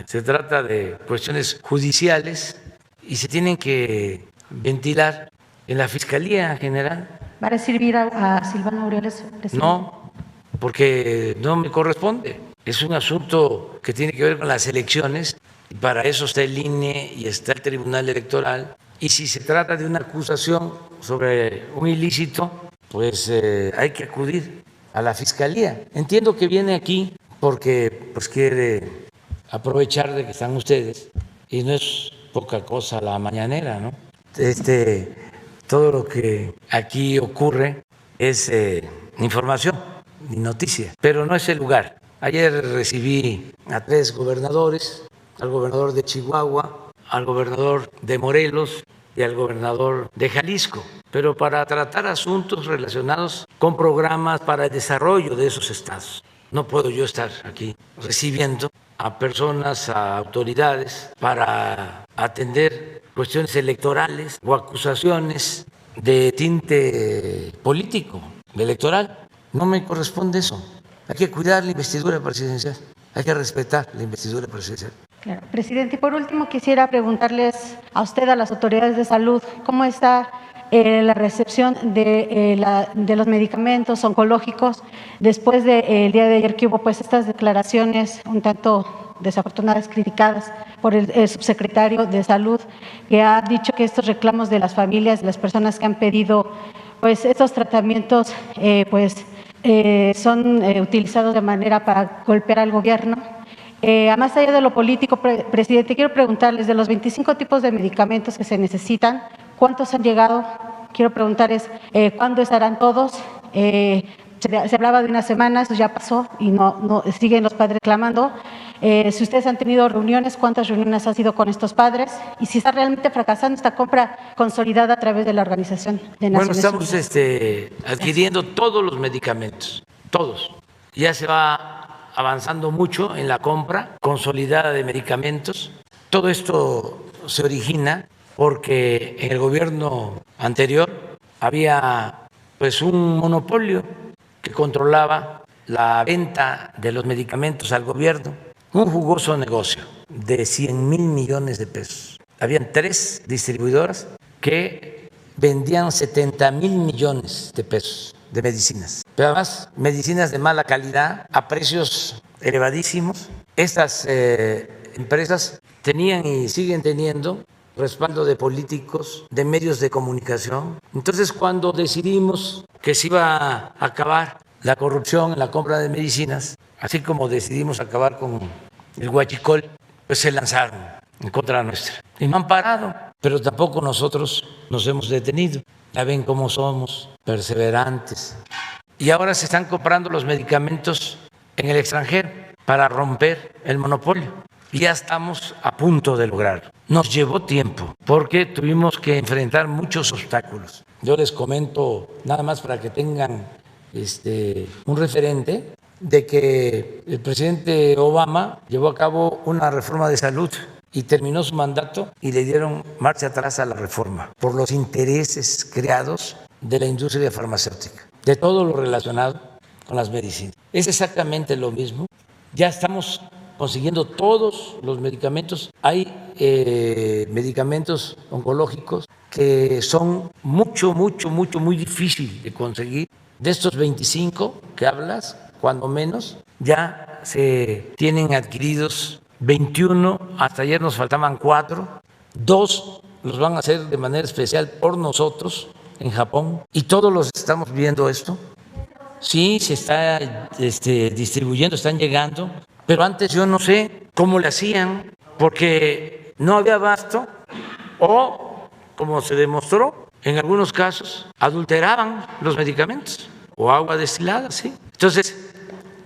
Se trata de cuestiones judiciales y se tienen que ventilar en la Fiscalía General. ¿Va a recibir a Silvano Aureoles, presidente? No, porque no me corresponde. Es un asunto que tiene que ver con las elecciones y para eso está el INE y está el Tribunal Electoral. Y si se trata de una acusación sobre un ilícito, pues hay que acudir a la Fiscalía. Entiendo que viene aquí porque pues quiere aprovechar de que están ustedes y no es poca cosa la mañanera, ¿no? Todo lo que aquí ocurre es información y noticia, pero no es el lugar. Ayer recibí a 3 gobernadores, al gobernador de Chihuahua, al gobernador de Morelos y al gobernador de Jalisco, pero para tratar asuntos relacionados con programas para el desarrollo de esos estados. No puedo yo estar aquí recibiendo a personas, a autoridades, para atender cuestiones electorales o acusaciones de tinte político, electoral. No me corresponde eso. Hay que cuidar la investidura presidencial, hay que respetar la investidura presidencial. Claro. Presidente, y por último quisiera preguntarles a usted, a las autoridades de salud, ¿cómo está la recepción de los medicamentos oncológicos después del día de ayer que hubo pues estas declaraciones un tanto desafortunadas, criticadas por el subsecretario de Salud, que ha dicho que estos reclamos de las familias, de las personas que han pedido pues estos tratamientos son utilizados de manera para golpear al gobierno? Más allá de lo político, presidente, quiero preguntarles, de los 25 tipos de medicamentos que se necesitan, ¿cuántos han llegado? Quiero preguntarles, ¿cuándo estarán todos? Se hablaba de unas semanas, ya pasó y no siguen los padres reclamando. Si ustedes han tenido reuniones, ¿cuántas reuniones han sido con estos padres? Y si está realmente fracasando esta compra consolidada a través de la Organización de Naciones Unidas. Bueno, estamos adquiriendo todos los medicamentos, todos. Ya se va avanzando mucho en la compra consolidada de medicamentos. Todo esto se origina porque en el gobierno anterior había pues un monopolio que controlaba la venta de los medicamentos al gobierno, un jugoso negocio de 100,000 millones de pesos. Habían 3 distribuidoras que vendían 70,000 millones de pesos de medicinas, pero además medicinas de mala calidad a precios elevadísimos. Estas empresas tenían y siguen teniendo respaldo de políticos, de medios de comunicación. Entonces, cuando decidimos que se iba a acabar la corrupción en la compra de medicinas, así como decidimos acabar con el huachicol, pues se lanzaron en contra nuestra. Y no han parado, pero tampoco nosotros nos hemos detenido. Ya ven cómo somos perseverantes. Y ahora se están comprando los medicamentos en el extranjero para romper el monopolio. Y ya estamos a punto de lograrlo. Nos llevó tiempo porque tuvimos que enfrentar muchos obstáculos. Yo les comento nada más para que tengan un referente de que el presidente Obama llevó a cabo una reforma de salud y terminó su mandato y le dieron marcha atrás a la reforma por los intereses creados de la industria farmacéutica, de todo lo relacionado con las medicinas. Es exactamente lo mismo. Ya estamos consiguiendo todos los medicamentos. Hay medicamentos oncológicos que son muy difíciles de conseguir. De estos 25 que hablas, cuando menos, ya se tienen adquiridos 21, hasta ayer nos faltaban 4, 2 los van a hacer de manera especial por nosotros en Japón y todos los estamos viendo esto. Sí, se está distribuyendo, están llegando, pero antes yo no sé cómo le hacían porque no había abasto o, como se demostró, en algunos casos adulteraban los medicamentos o agua destilada, ¿sí? Entonces,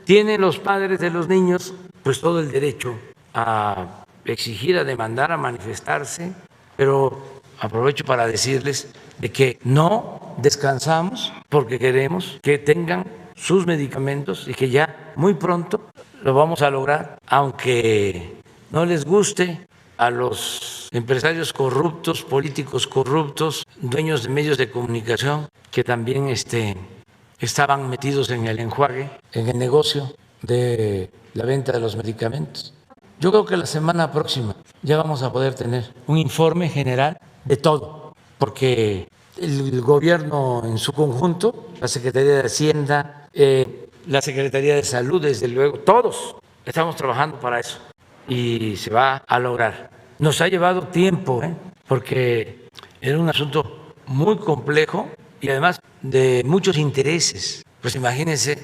tienen los padres de los niños pues todo el derecho a exigir, a demandar, a manifestarse, pero aprovecho para decirles de que no descansamos porque queremos que tengan sus medicamentos y que ya muy pronto lo vamos a lograr, aunque no les guste a los empresarios corruptos, políticos corruptos, dueños de medios de comunicación que también estaban metidos en el enjuague, en el negocio de la venta de los medicamentos. Yo creo que la semana próxima ya vamos a poder tener un informe general de todo, porque el gobierno en su conjunto, la Secretaría de Hacienda, la Secretaría de Salud, desde luego, todos estamos trabajando para eso y se va a lograr. Nos ha llevado tiempo, porque era un asunto muy complejo y además de muchos intereses. Pues imagínense,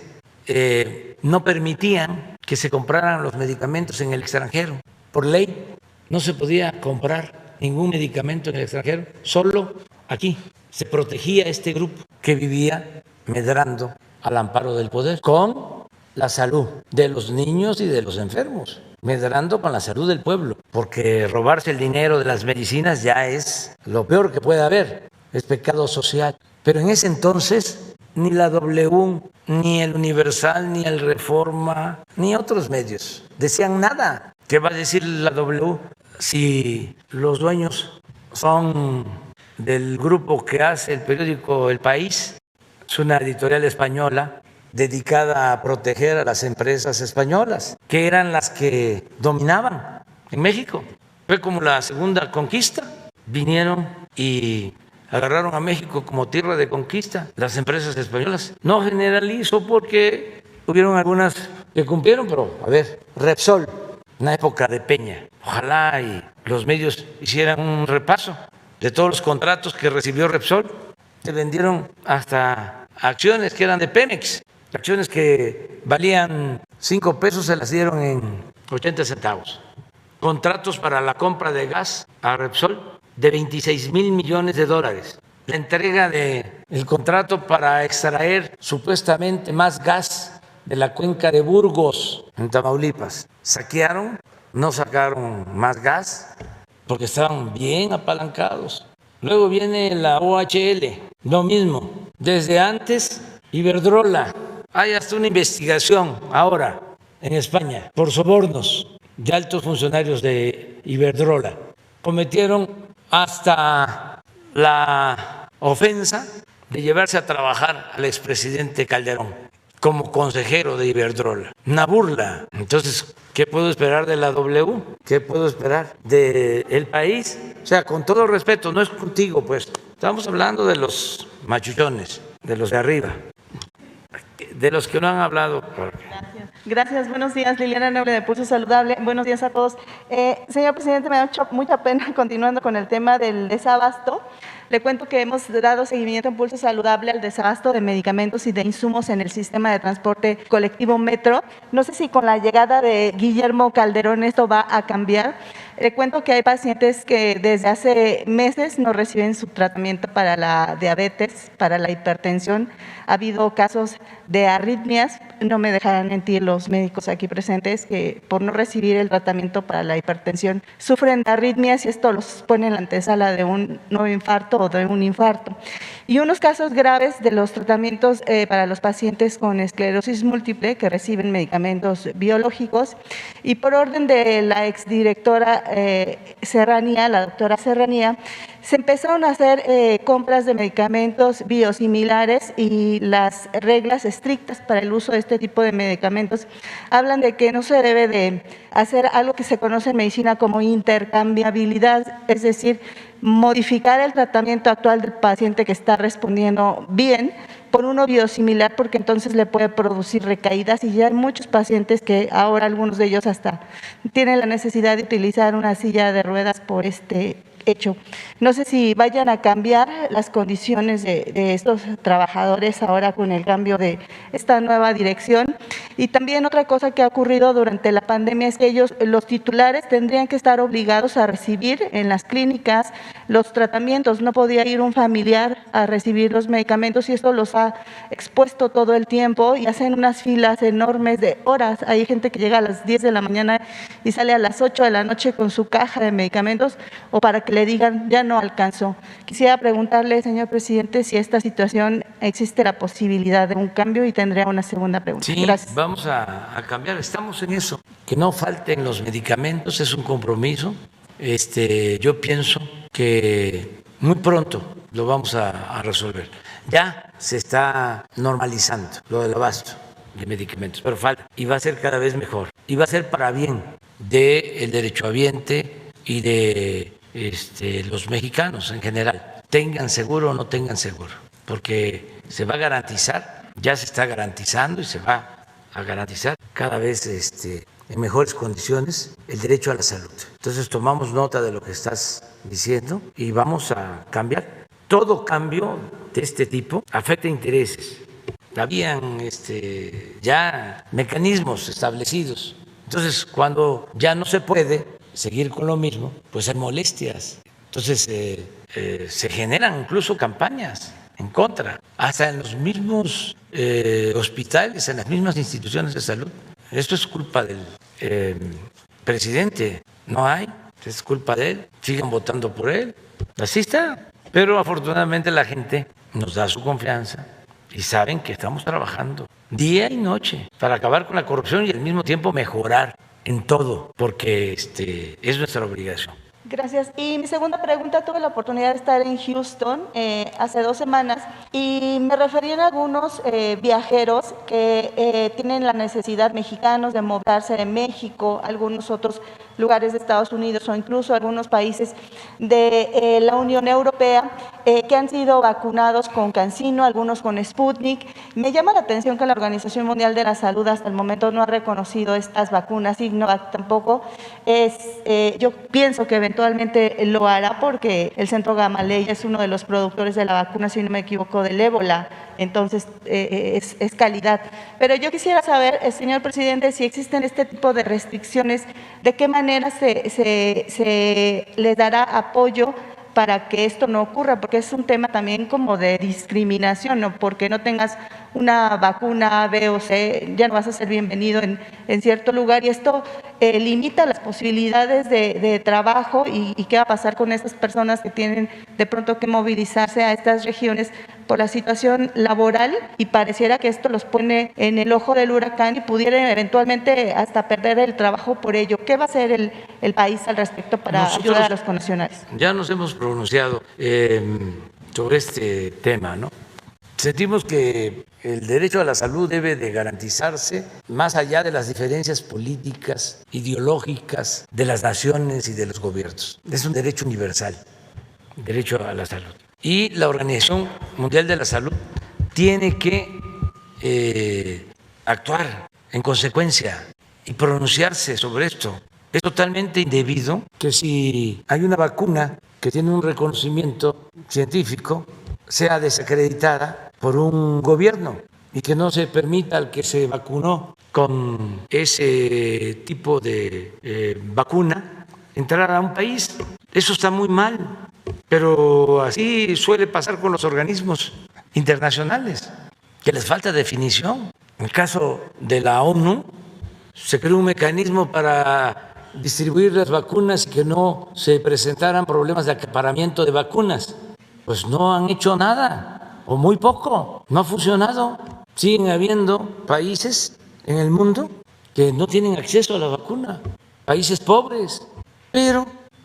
no permitían que se compraran los medicamentos en el extranjero. Por ley no se podía comprar ningún medicamento en el extranjero, solo aquí. Se protegía este grupo que vivía medrando al amparo del poder con la salud de los niños y de los enfermos, medrando con la salud del pueblo, porque robarse el dinero de las medicinas ya es lo peor que puede haber, es pecado social. Pero en ese entonces ni la W, ni el Universal, ni el Reforma, ni otros medios decían nada. ¿Qué va a decir la W si los dueños son del grupo que hace el periódico El País? Es una editorial española dedicada a proteger a las empresas españolas, que eran las que dominaban en México. Fue como la segunda conquista. Vinieron y agarraron a México como tierra de conquista las empresas españolas. No generalizo porque hubieron algunas que cumplieron, pero a ver, Repsol, una época de Peña. Ojalá y los medios hicieran un repaso de todos los contratos que recibió Repsol. Se vendieron hasta acciones que eran de Pemex, acciones que valían 5 pesos se las dieron en 80 centavos. Contratos para la compra de gas a Repsol de 26,000 millones de dólares. La entrega del contrato para extraer supuestamente más gas de la cuenca de Burgos, en Tamaulipas. Saquearon, no sacaron más gas porque estaban bien apalancados. Luego viene la OHL, lo mismo. Desde antes, Iberdrola. Hay hasta una investigación ahora en España por sobornos de altos funcionarios de Iberdrola. Cometieron hasta la ofensa de llevarse a trabajar al expresidente Calderón como consejero de Iberdrola. Una burla. Entonces, ¿qué puedo esperar de la W? ¿Qué puedo esperar del país? O sea, con todo respeto, no es contigo, pues. Estamos hablando de los machuchones, de los de arriba, de los que no han hablado. Gracias, buenos días, Liliana Noble de Pulso Saludable. Buenos días a todos. Señor presidente, me da mucha pena continuando con el tema del desabasto. Le cuento que hemos dado seguimiento en Pulso Saludable al desabasto de medicamentos y de insumos en el sistema de transporte colectivo Metro. No sé si con la llegada de Guillermo Calderón esto va a cambiar. Le cuento que hay pacientes que desde hace meses no reciben su tratamiento para la diabetes, para la hipertensión. Ha habido casos de arritmias, no me dejarán mentir los médicos aquí presentes, que por no recibir el tratamiento para la hipertensión sufren de arritmias y esto los pone en la antesala de un nuevo infarto o de un infarto. Y unos casos graves de los tratamientos para los pacientes con esclerosis múltiple que reciben medicamentos biológicos. Y por orden de la exdirectora Serranía, la doctora Serranía, se empezaron a hacer compras de medicamentos biosimilares y las reglas estrictas para el uso de este tipo de medicamentos hablan de que no se debe de hacer algo que se conoce en medicina como intercambiabilidad, es decir, modificar el tratamiento actual del paciente que está respondiendo bien por uno biosimilar, porque entonces le puede producir recaídas y ya hay muchos pacientes que ahora algunos de ellos hasta tienen la necesidad de utilizar una silla de ruedas por este hecho. No sé si vayan a cambiar las condiciones de estos trabajadores ahora con el cambio de esta nueva dirección. Y también otra cosa que ha ocurrido durante la pandemia es que ellos, los titulares, tendrían que estar obligados a recibir en las clínicas los tratamientos. No podía ir un familiar a recibir los medicamentos y esto los ha expuesto todo el tiempo y hacen unas filas enormes de horas. Hay gente que llega a las 10 de la mañana y sale a las 8 de la noche con su caja de medicamentos o para que le digan ya no alcanzó. Quisiera preguntarle, señor presidente, si esta situación existe la posibilidad de un cambio y tendría una segunda pregunta. Sí, gracias. Vamos a cambiar, estamos en eso. Que no falten los medicamentos es un compromiso. Yo pienso que muy pronto lo vamos a resolver. Ya se está normalizando lo del abasto de medicamentos, pero falta y va a ser cada vez mejor. Y va a ser para bien del derechohabiente y de los mexicanos en general, tengan seguro o no tengan seguro, porque se va a garantizar, ya se está garantizando y se va a garantizar cada vez en mejores condiciones el derecho a la salud. Entonces tomamos nota de lo que estás diciendo y vamos a cambiar. Todo cambio de este tipo afecta intereses. Habían ya mecanismos establecidos. Entonces, cuando ya no se puede seguir con lo mismo, pues hay molestias. Entonces se generan incluso campañas en contra, hasta en los mismos hospitales, en las mismas instituciones de salud. Esto es culpa del presidente, no hay, es culpa de él, sigan votando por él, así está. Pero afortunadamente la gente nos da su confianza y saben que estamos trabajando día y noche para acabar con la corrupción y al mismo tiempo mejorar en todo, porque es nuestra obligación. Gracias. Y mi segunda pregunta, tuve la oportunidad de estar en Houston hace 2 semanas y me referí a algunos viajeros que tienen la necesidad, mexicanos, de moverse de México, algunos otros lugares de Estados Unidos o incluso algunos países de la Unión Europea que han sido vacunados con CanSino, algunos con Sputnik. Me llama la atención que la Organización Mundial de la Salud hasta el momento no ha reconocido estas vacunas, Sinovac tampoco. Yo pienso que eventualmente lo hará porque el Centro Gamaleya es uno de los productores de la vacuna, si no me equivoco, del ébola entonces es calidad. Pero yo quisiera saber, señor presidente, si existen este tipo de restricciones, ¿de qué manera se les dará apoyo para que esto no ocurra? Porque es un tema también como de discriminación, ¿no? Porque no tengas una vacuna B o C, ya no vas a ser bienvenido en cierto lugar, y esto limita las posibilidades de trabajo. Y qué va a pasar con estas personas que tienen de pronto que movilizarse a estas regiones por la situación laboral, y pareciera que esto los pone en el ojo del huracán y pudieran eventualmente hasta perder el trabajo por ello. ¿Qué va a hacer el país al respecto para ayudar a los connacionales? Ya nos hemos pronunciado sobre este tema, ¿no? Sentimos que el derecho a la salud debe de garantizarse más allá de las diferencias políticas, ideológicas de las naciones y de los gobiernos. Es un derecho universal, el derecho a la salud. Y la Organización Mundial de la Salud tiene que actuar en consecuencia y pronunciarse sobre esto. Es totalmente indebido que si hay una vacuna que tiene un reconocimiento científico, sea desacreditada por un gobierno y que no se permita al que se vacunó con ese tipo de vacuna entrar a un país. Eso está muy mal, pero así suele pasar con los organismos internacionales, que les falta definición. En el caso de la ONU, se creó un mecanismo para distribuir las vacunas y que no se presentaran problemas de acaparamiento de vacunas. Pues no han hecho nada, o muy poco, no ha funcionado. Siguen habiendo países en el mundo que no tienen acceso a la vacuna, países pobres. Pero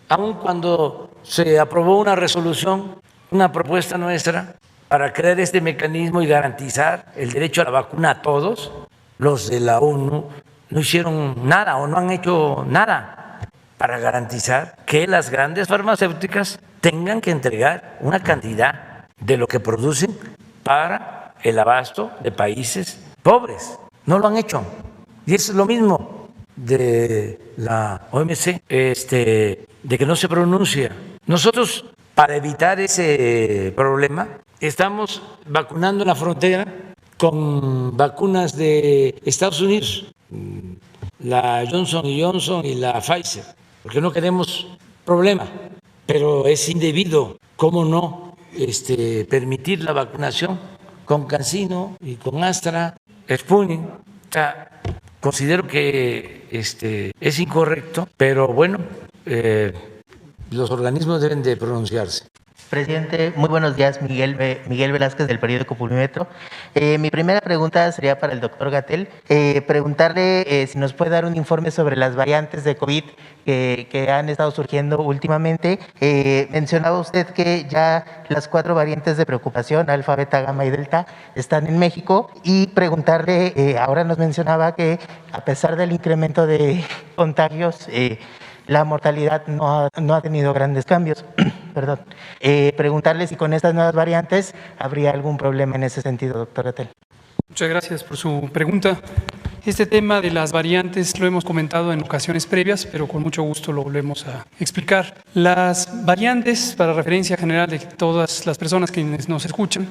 aun cuando se aprobó una resolución, una propuesta nuestra para crear este mecanismo y garantizar el derecho a la vacuna a todos, los de la ONU no hicieron nada o no han hecho nada para garantizar que las grandes farmacéuticas tengan que entregar una cantidad de lo que producen para el abasto de países pobres. No lo han hecho. Y es lo mismo de la OMC, de que no se pronuncia. Nosotros, para evitar ese problema, estamos vacunando en la frontera con vacunas de Estados Unidos, la Johnson & Johnson y la Pfizer, porque no queremos problema. Pero es indebido, ¿cómo no permitir la vacunación con CanSino y con Astra, Sputnik? O sea, considero que es incorrecto, pero bueno, los organismos deben de pronunciarse. Presidente, muy buenos días. Miguel Velázquez, del periódico Publimetro. Mi primera pregunta sería para el doctor Gatell. Preguntarle si nos puede dar un informe sobre las variantes de COVID que han estado surgiendo últimamente. Mencionaba usted que ya las 4 variantes de preocupación, alfa, beta, gamma y delta, están en México. Y preguntarle, ahora nos mencionaba que a pesar del incremento de contagios, la mortalidad no ha tenido grandes cambios. Perdón. Preguntarle si con estas nuevas variantes habría algún problema en ese sentido, doctor Gatell. Muchas gracias por su pregunta. Este tema de las variantes lo hemos comentado en ocasiones previas, pero con mucho gusto lo volvemos a explicar. Las variantes, para referencia general de todas las personas que nos escuchan,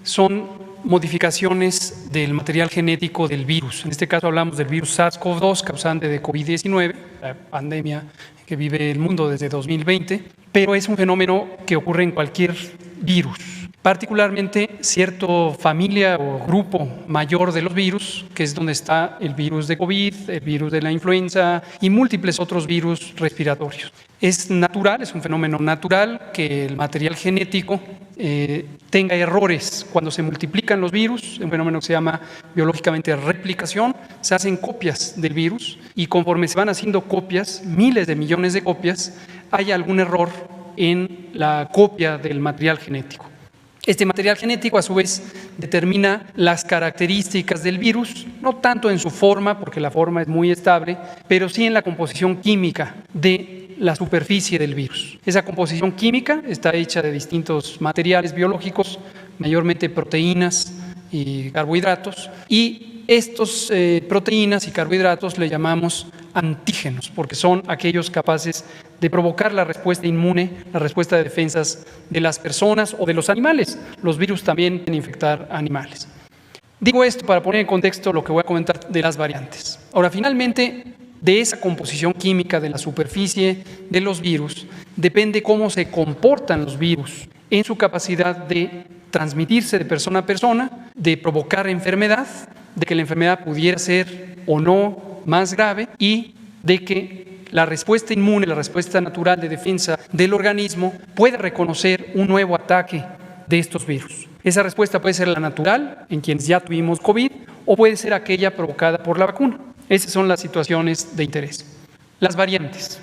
son modificaciones del material genético del virus. En este caso hablamos del virus SARS-CoV-2, causante de COVID-19, la pandemia que vive el mundo desde 2020, pero es un fenómeno que ocurre en cualquier virus, particularmente cierta familia o grupo mayor de los virus, que es donde está el virus de COVID, el virus de la influenza y múltiples otros virus respiratorios. Es natural, es un fenómeno natural que el material genético tenga errores. Cuando se multiplican los virus, un fenómeno que se llama biológicamente replicación, se hacen copias del virus y conforme se van haciendo copias, miles de millones de copias, hay algún error en la copia del material genético. Este material genético, a su vez, determina las características del virus, no tanto en su forma, porque la forma es muy estable, pero sí en la composición química de la superficie del virus. Esa composición química está hecha de distintos materiales biológicos, mayormente proteínas y carbohidratos, y estos proteínas y carbohidratos le llamamos antígenos, porque son aquellos capaces de provocar la respuesta inmune, la respuesta de defensas de las personas o de los animales. Los virus también pueden infectar animales. Digo esto para poner en contexto lo que voy a comentar de las variantes. Ahora, finalmente, de esa composición química de la superficie de los virus depende cómo se comportan los virus en su capacidad de transmitirse de persona a persona, de provocar enfermedad, de que la enfermedad pudiera ser o no más grave y de que la respuesta inmune, la respuesta natural de defensa del organismo pueda reconocer un nuevo ataque de estos virus. Esa respuesta puede ser la natural, en quienes ya tuvimos COVID, o puede ser aquella provocada por la vacuna. Esas son las situaciones de interés. Las variantes.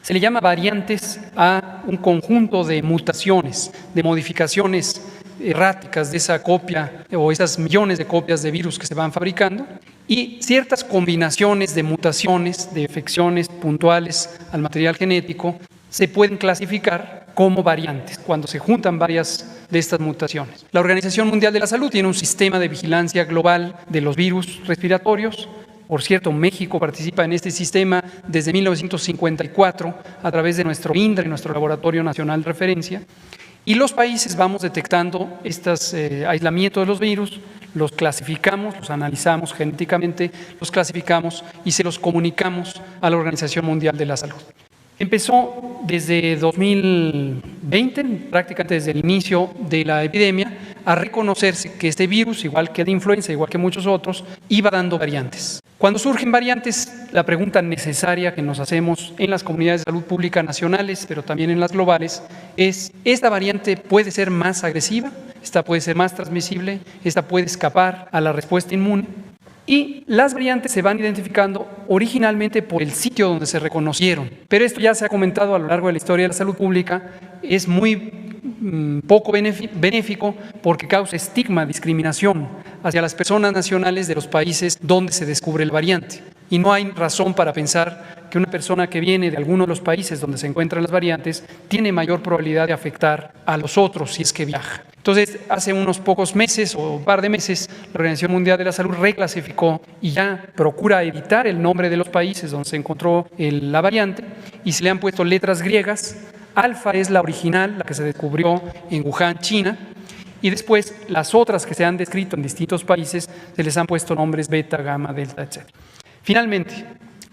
Se le llama variantes a un conjunto de mutaciones, de modificaciones erráticas de esa copia o esas millones de copias de virus que se van fabricando y ciertas combinaciones de mutaciones, de afecciones puntuales al material genético se pueden clasificar como variantes cuando se juntan varias de estas mutaciones. La Organización Mundial de la Salud tiene un sistema de vigilancia global de los virus respiratorios. Por cierto, México participa en este sistema desde 1954 a través de nuestro INDRE, nuestro Laboratorio Nacional de Referencia. Y los países vamos detectando estos aislamientos de los virus, los clasificamos, los analizamos genéticamente, los clasificamos y se los comunicamos a la Organización Mundial de la Salud. Empezó desde 2020, prácticamente desde el inicio de la epidemia, a reconocerse que este virus, igual que la influenza, igual que muchos otros, iba dando variantes. Cuando surgen variantes, la pregunta necesaria que nos hacemos en las comunidades de salud pública nacionales, pero también en las globales, es: ¿esta variante puede ser más agresiva? ¿Esta puede ser más transmisible? ¿Esta puede escapar a la respuesta inmune? Y las variantes se van identificando originalmente por el sitio donde se reconocieron. Pero esto ya se ha comentado a lo largo de la historia de la salud pública, es muy poco benéfico porque causa estigma, discriminación hacia las personas nacionales de los países donde se descubre el variante. Y no hay razón para pensar que una persona que viene de alguno de los países donde se encuentran las variantes tiene mayor probabilidad de afectar a los otros si es que viaja. Entonces, hace unos pocos meses o un par de meses, la Organización Mundial de la Salud reclasificó y ya procura evitar el nombre de los países donde se encontró la variante y se le han puesto letras griegas. Alfa es la original, la que se descubrió en Wuhan, China, y después las otras que se han descrito en distintos países se les han puesto nombres beta, gamma, delta, etc. Finalmente,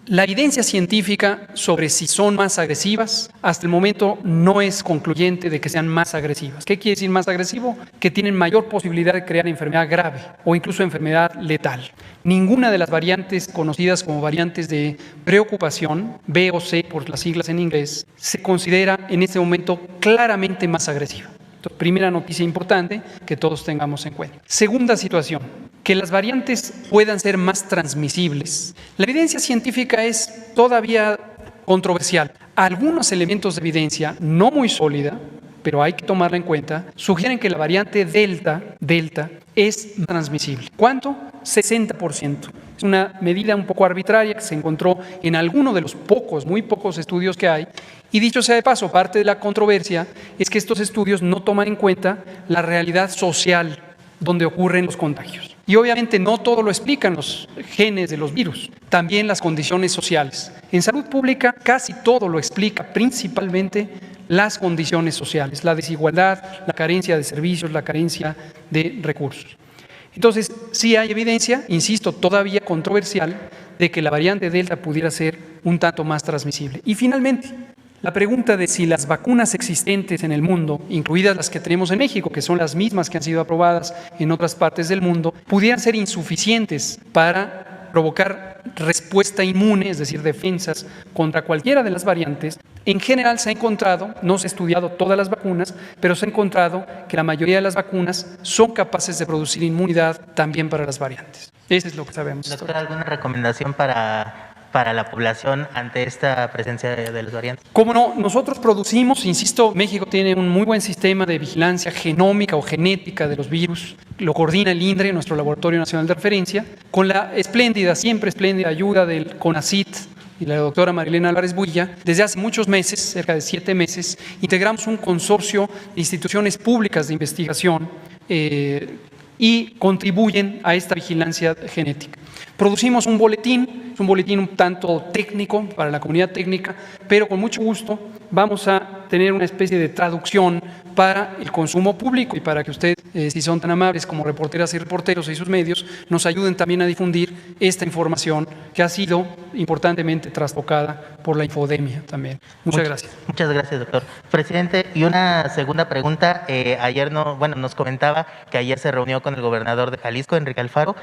la evidencia científica sobre si son más agresivas hasta el momento no es concluyente de que sean más agresivas. ¿Qué quiere decir más agresivo? Que tienen mayor posibilidad de crear enfermedad grave o incluso enfermedad letal. Ninguna de las variantes conocidas como variantes de preocupación, B o C por las siglas en inglés, se considera en este momento claramente más agresiva. Entonces, primera noticia importante que todos tengamos en cuenta. Segunda situación, que las variantes puedan ser más transmisibles. La evidencia científica es todavía controversial. Algunos elementos de evidencia, no muy sólida, pero hay que tomarla en cuenta, sugieren que la variante delta es transmisible. ¿Cuánto? 60%. Es una medida un poco arbitraria que se encontró en alguno de los muy pocos estudios que hay. Y dicho sea de paso, parte de la controversia es que estos estudios no toman en cuenta la realidad social donde ocurren los contagios. Y obviamente no todo lo explican los genes de los virus, también las condiciones sociales. En salud pública casi todo lo explica, principalmente las condiciones sociales, la desigualdad, la carencia de servicios, la carencia de recursos. Entonces, sí hay evidencia, insisto, todavía controversial, de que la variante Delta pudiera ser un tanto más transmisible. Y finalmente, la pregunta de si las vacunas existentes en el mundo, incluidas las que tenemos en México, que son las mismas que han sido aprobadas en otras partes del mundo, pudieran ser insuficientes para provocar respuesta inmune, es decir, defensas contra cualquiera de las variantes. En general se ha encontrado, no se ha estudiado todas las vacunas, pero se ha encontrado que la mayoría de las vacunas son capaces de producir inmunidad también para las variantes. Eso es lo que sabemos. Doctor, ¿alguna recomendación para la población ante esta presencia de las variantes? Cómo no, nosotros producimos, insisto, México tiene un muy buen sistema de vigilancia genómica o genética de los virus, lo coordina el INDRE, nuestro Laboratorio Nacional de Referencia, con la siempre espléndida ayuda del CONACYT y la doctora Marilena Álvarez Builla. Desde hace muchos meses, cerca de 7 meses, integramos un consorcio de instituciones públicas de investigación y contribuyen a esta vigilancia genética. Producimos un boletín, es un boletín un tanto técnico para la comunidad técnica, pero con mucho gusto vamos a tener una especie de traducción para el consumo público y para que ustedes, si son tan amables como reporteras y reporteros y sus medios, nos ayuden también a difundir esta información que ha sido importantemente trastocada por la infodemia también. Muchas gracias. Muchas gracias, doctor. Presidente, y una segunda pregunta. Ayer nos comentaba que ayer se reunió con el gobernador de Jalisco, Enrique Alfaro.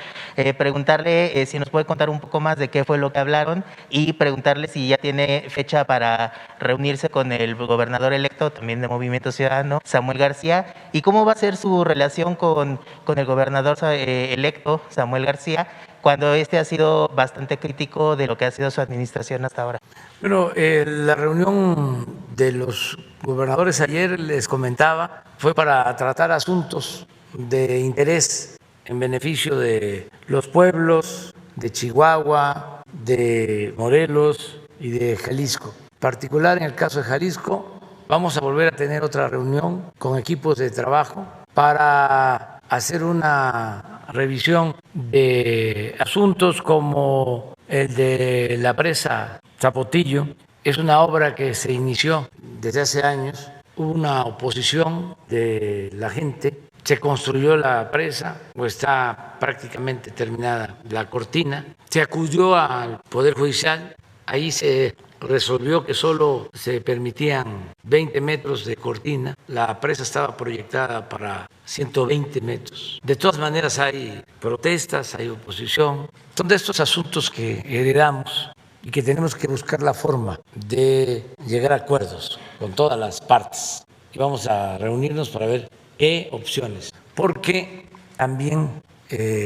Preguntarle si nos puede contar un poco más de qué fue lo que hablaron y preguntarle si ya tiene fecha para reunirse con el gobernador electo, también de Movimiento Ciudadano, Samuel García, y cómo va a ser su relación con el gobernador electo, Samuel García, cuando este ha sido bastante crítico de lo que ha sido su administración hasta ahora. Bueno, la reunión de los gobernadores ayer, les comentaba, fue para tratar asuntos de interés en beneficio de los pueblos de Chihuahua, de Morelos y de Jalisco. En particular, en el caso de Jalisco, vamos a volver a tener otra reunión con equipos de trabajo para hacer una revisión de asuntos como el de la presa Zapotillo. Es una obra que se inició desde hace años, hubo una oposición de la gente, se construyó la presa, o está prácticamente terminada la cortina, se acudió al Poder Judicial, ahí se resolvió que solo se permitían 20 metros de cortina, la presa estaba proyectada para 120 metros. De todas maneras hay protestas, hay oposición, son de estos asuntos que heredamos y que tenemos que buscar la forma de llegar a acuerdos con todas las partes. Y vamos a reunirnos para ver qué opciones, porque también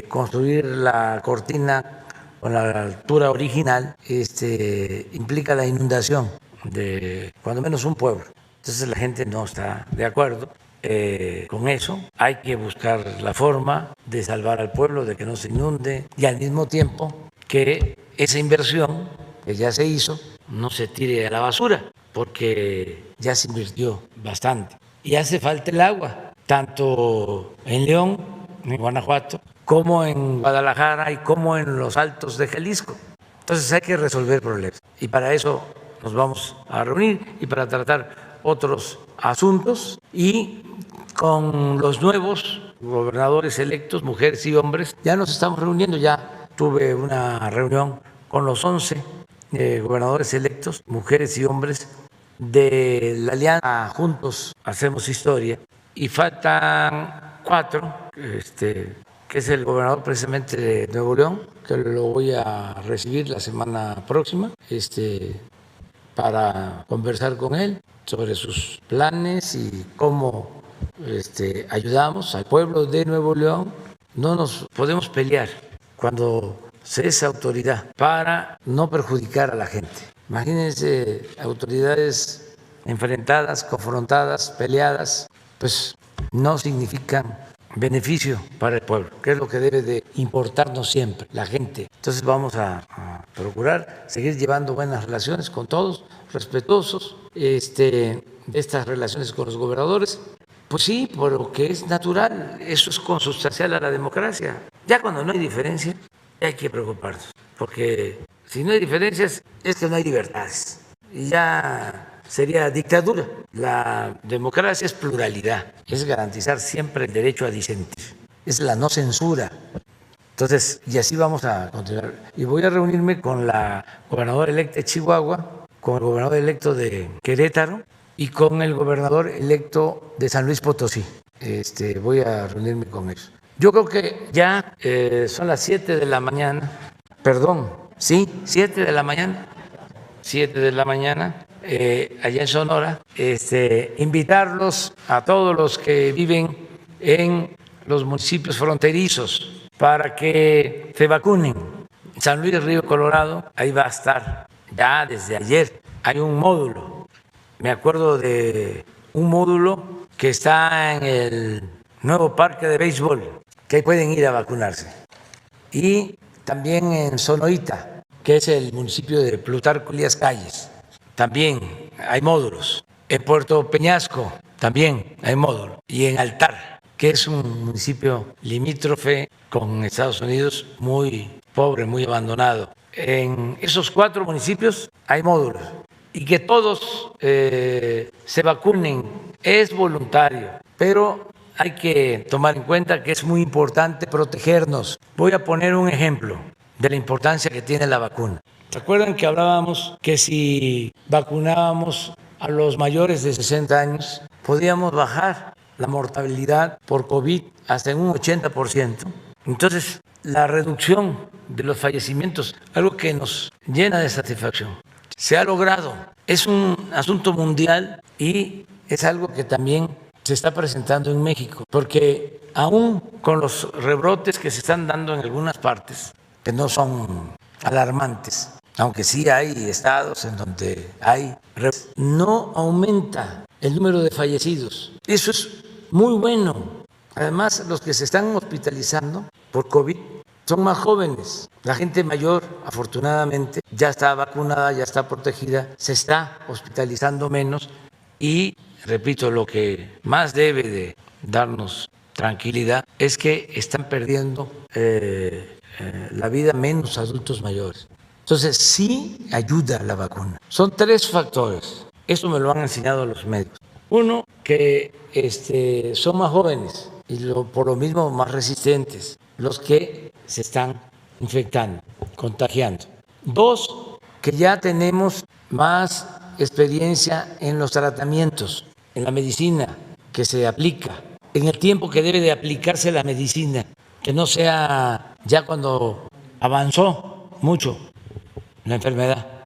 construir la cortina con la altura original implica la inundación de cuando menos un pueblo. Entonces la gente no está de acuerdo con eso. Hay que buscar la forma de salvar al pueblo, de que no se inunde y al mismo tiempo que esa inversión que ya se hizo no se tire a la basura, porque ya se invirtió bastante. Y hace falta el agua, tanto en León, en Guanajuato, como en Guadalajara y como en los Altos de Jalisco. Entonces hay que resolver problemas y para eso nos vamos a reunir y para tratar otros asuntos, y con los nuevos gobernadores electos, mujeres y hombres, ya nos estamos reuniendo. Ya tuve una reunión con los 11 gobernadores electos, mujeres y hombres de la alianza Juntos Hacemos Historia, y faltan 4, que es el gobernador precisamente de Nuevo León, que lo voy a recibir la semana próxima, para conversar con él sobre sus planes y cómo ayudamos al pueblo de Nuevo León. No nos podemos pelear cuando se es autoridad para no perjudicar a la gente. Imagínense autoridades enfrentadas, confrontadas, peleadas, pues no significan beneficio para el pueblo, que es lo que debe de importarnos siempre, la gente. Entonces vamos a procurar seguir llevando buenas relaciones con todos, respetuosos de estas relaciones con los gobernadores. Pues sí, porque es natural, eso es consustancial a la democracia. Ya cuando no hay diferencia, hay que preocuparnos, porque si no hay diferencias es que no hay libertades y ya sería dictadura. La democracia es pluralidad, es garantizar siempre el derecho a disentir, es la no censura. Entonces, y así vamos a continuar. Y voy a reunirme con la gobernadora electa de Chihuahua, con el gobernador electo de Querétaro y con el gobernador electo de San Luis Potosí. Voy a reunirme con ellos. Yo creo que ya son las 7 de la mañana, perdón, sí, 7 de la mañana, 7 de la mañana, allá en Sonora. Invitarlos a todos los que viven en los municipios fronterizos para que se vacunen. San Luis Río Colorado, ahí va a estar ya desde ayer. Hay un módulo, me acuerdo de un módulo que está en el nuevo parque de béisbol, que ahí pueden ir a vacunarse. Y también en Sonoita, que es el municipio de Plutarco Elías Calles, también hay módulos. En Puerto Peñasco también hay módulo. Y en Altar que es un municipio limítrofe con Estados Unidos, muy pobre, muy abandonado. En esos 4 municipios hay módulos y que todos se vacunen es voluntario, pero hay que tomar en cuenta que es muy importante protegernos. Voy a poner un ejemplo de la importancia que tiene la vacuna. ¿Se acuerdan que hablábamos que si vacunábamos a los mayores de 60 años podíamos bajar la mortalidad por COVID hasta en un 80%? Entonces, la reducción de los fallecimientos, algo que nos llena de satisfacción, se ha logrado. Es un asunto mundial y es algo que también se está presentando en México, porque aún con los rebrotes que se están dando en algunas partes, que no son alarmantes, aunque sí hay estados en donde hay, no aumenta el número de fallecidos. Eso es muy bueno. Además, los que se están hospitalizando por COVID son más jóvenes. La gente mayor, afortunadamente, ya está vacunada, ya está protegida, se está hospitalizando menos y, repito, lo que más debe de darnos tranquilidad es que están perdiendo la vida menos adultos mayores. Entonces, sí ayuda la vacuna. Son 3 factores. Eso me lo han enseñado los médicos. Uno, que son más jóvenes y por lo mismo más resistentes los que se están infectando, contagiando. 2, que ya tenemos más experiencia en los tratamientos, en la medicina que se aplica, en el tiempo que debe de aplicarse la medicina, que no sea ya cuando avanzó mucho la enfermedad.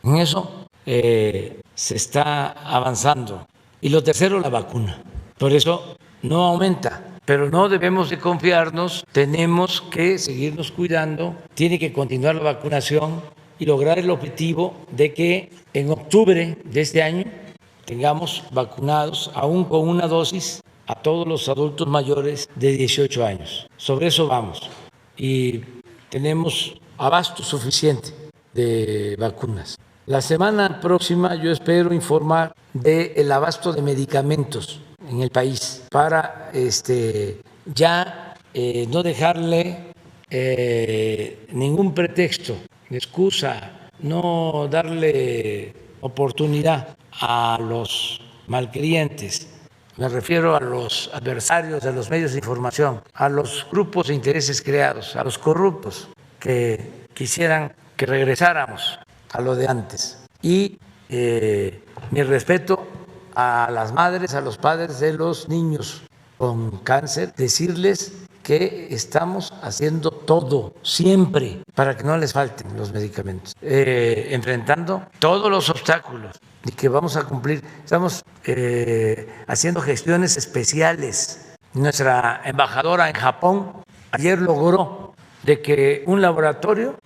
En eso se está avanzando. Y lo tercero, la vacuna. Por eso no aumenta, pero no debemos de confiarnos, tenemos que seguirnos cuidando, tiene que continuar la vacunación y lograr el objetivo de que en octubre de este año tengamos vacunados, aún con una dosis, a todos los adultos mayores de 18 años. Sobre eso vamos y tenemos abasto suficiente de vacunas. La semana próxima yo espero informar del abasto de medicamentos en el país para ya no dejarle ningún pretexto, excusa, no darle oportunidad a los malquerientes. Me refiero a los adversarios de los medios de información, a los grupos de intereses creados, a los corruptos que quisieran que regresáramos a lo de antes. Y mi respeto a las madres, a los padres de los niños con cáncer, decirles que estamos haciendo todo, siempre, para que no les falten los medicamentos, enfrentando todos los obstáculos y que vamos a cumplir. Estamos haciendo gestiones especiales. Nuestra embajadora en Japón ayer logró de que un laboratorio,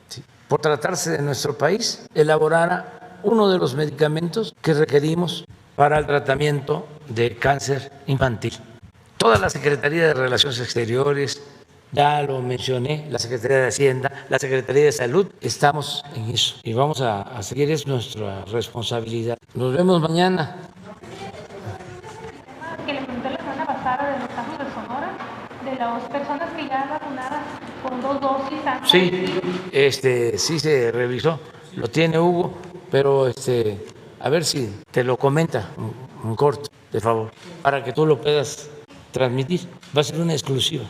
por tratarse de nuestro país, elaborara uno de los medicamentos que requerimos para el tratamiento de cáncer infantil. Toda la Secretaría de Relaciones Exteriores, ya lo mencioné, la Secretaría de Hacienda, la Secretaría de Salud, estamos en eso y vamos a seguir, es nuestra responsabilidad. Nos vemos mañana. Que le pregunté la semana pasada de los casos de Sonora, de las personas que ya vacunadas con 2 dosis. Sí, sí se revisó, lo tiene Hugo, pero a ver si te lo comenta en corto, de favor, para que tú lo puedas transmitir. Va a ser una exclusiva.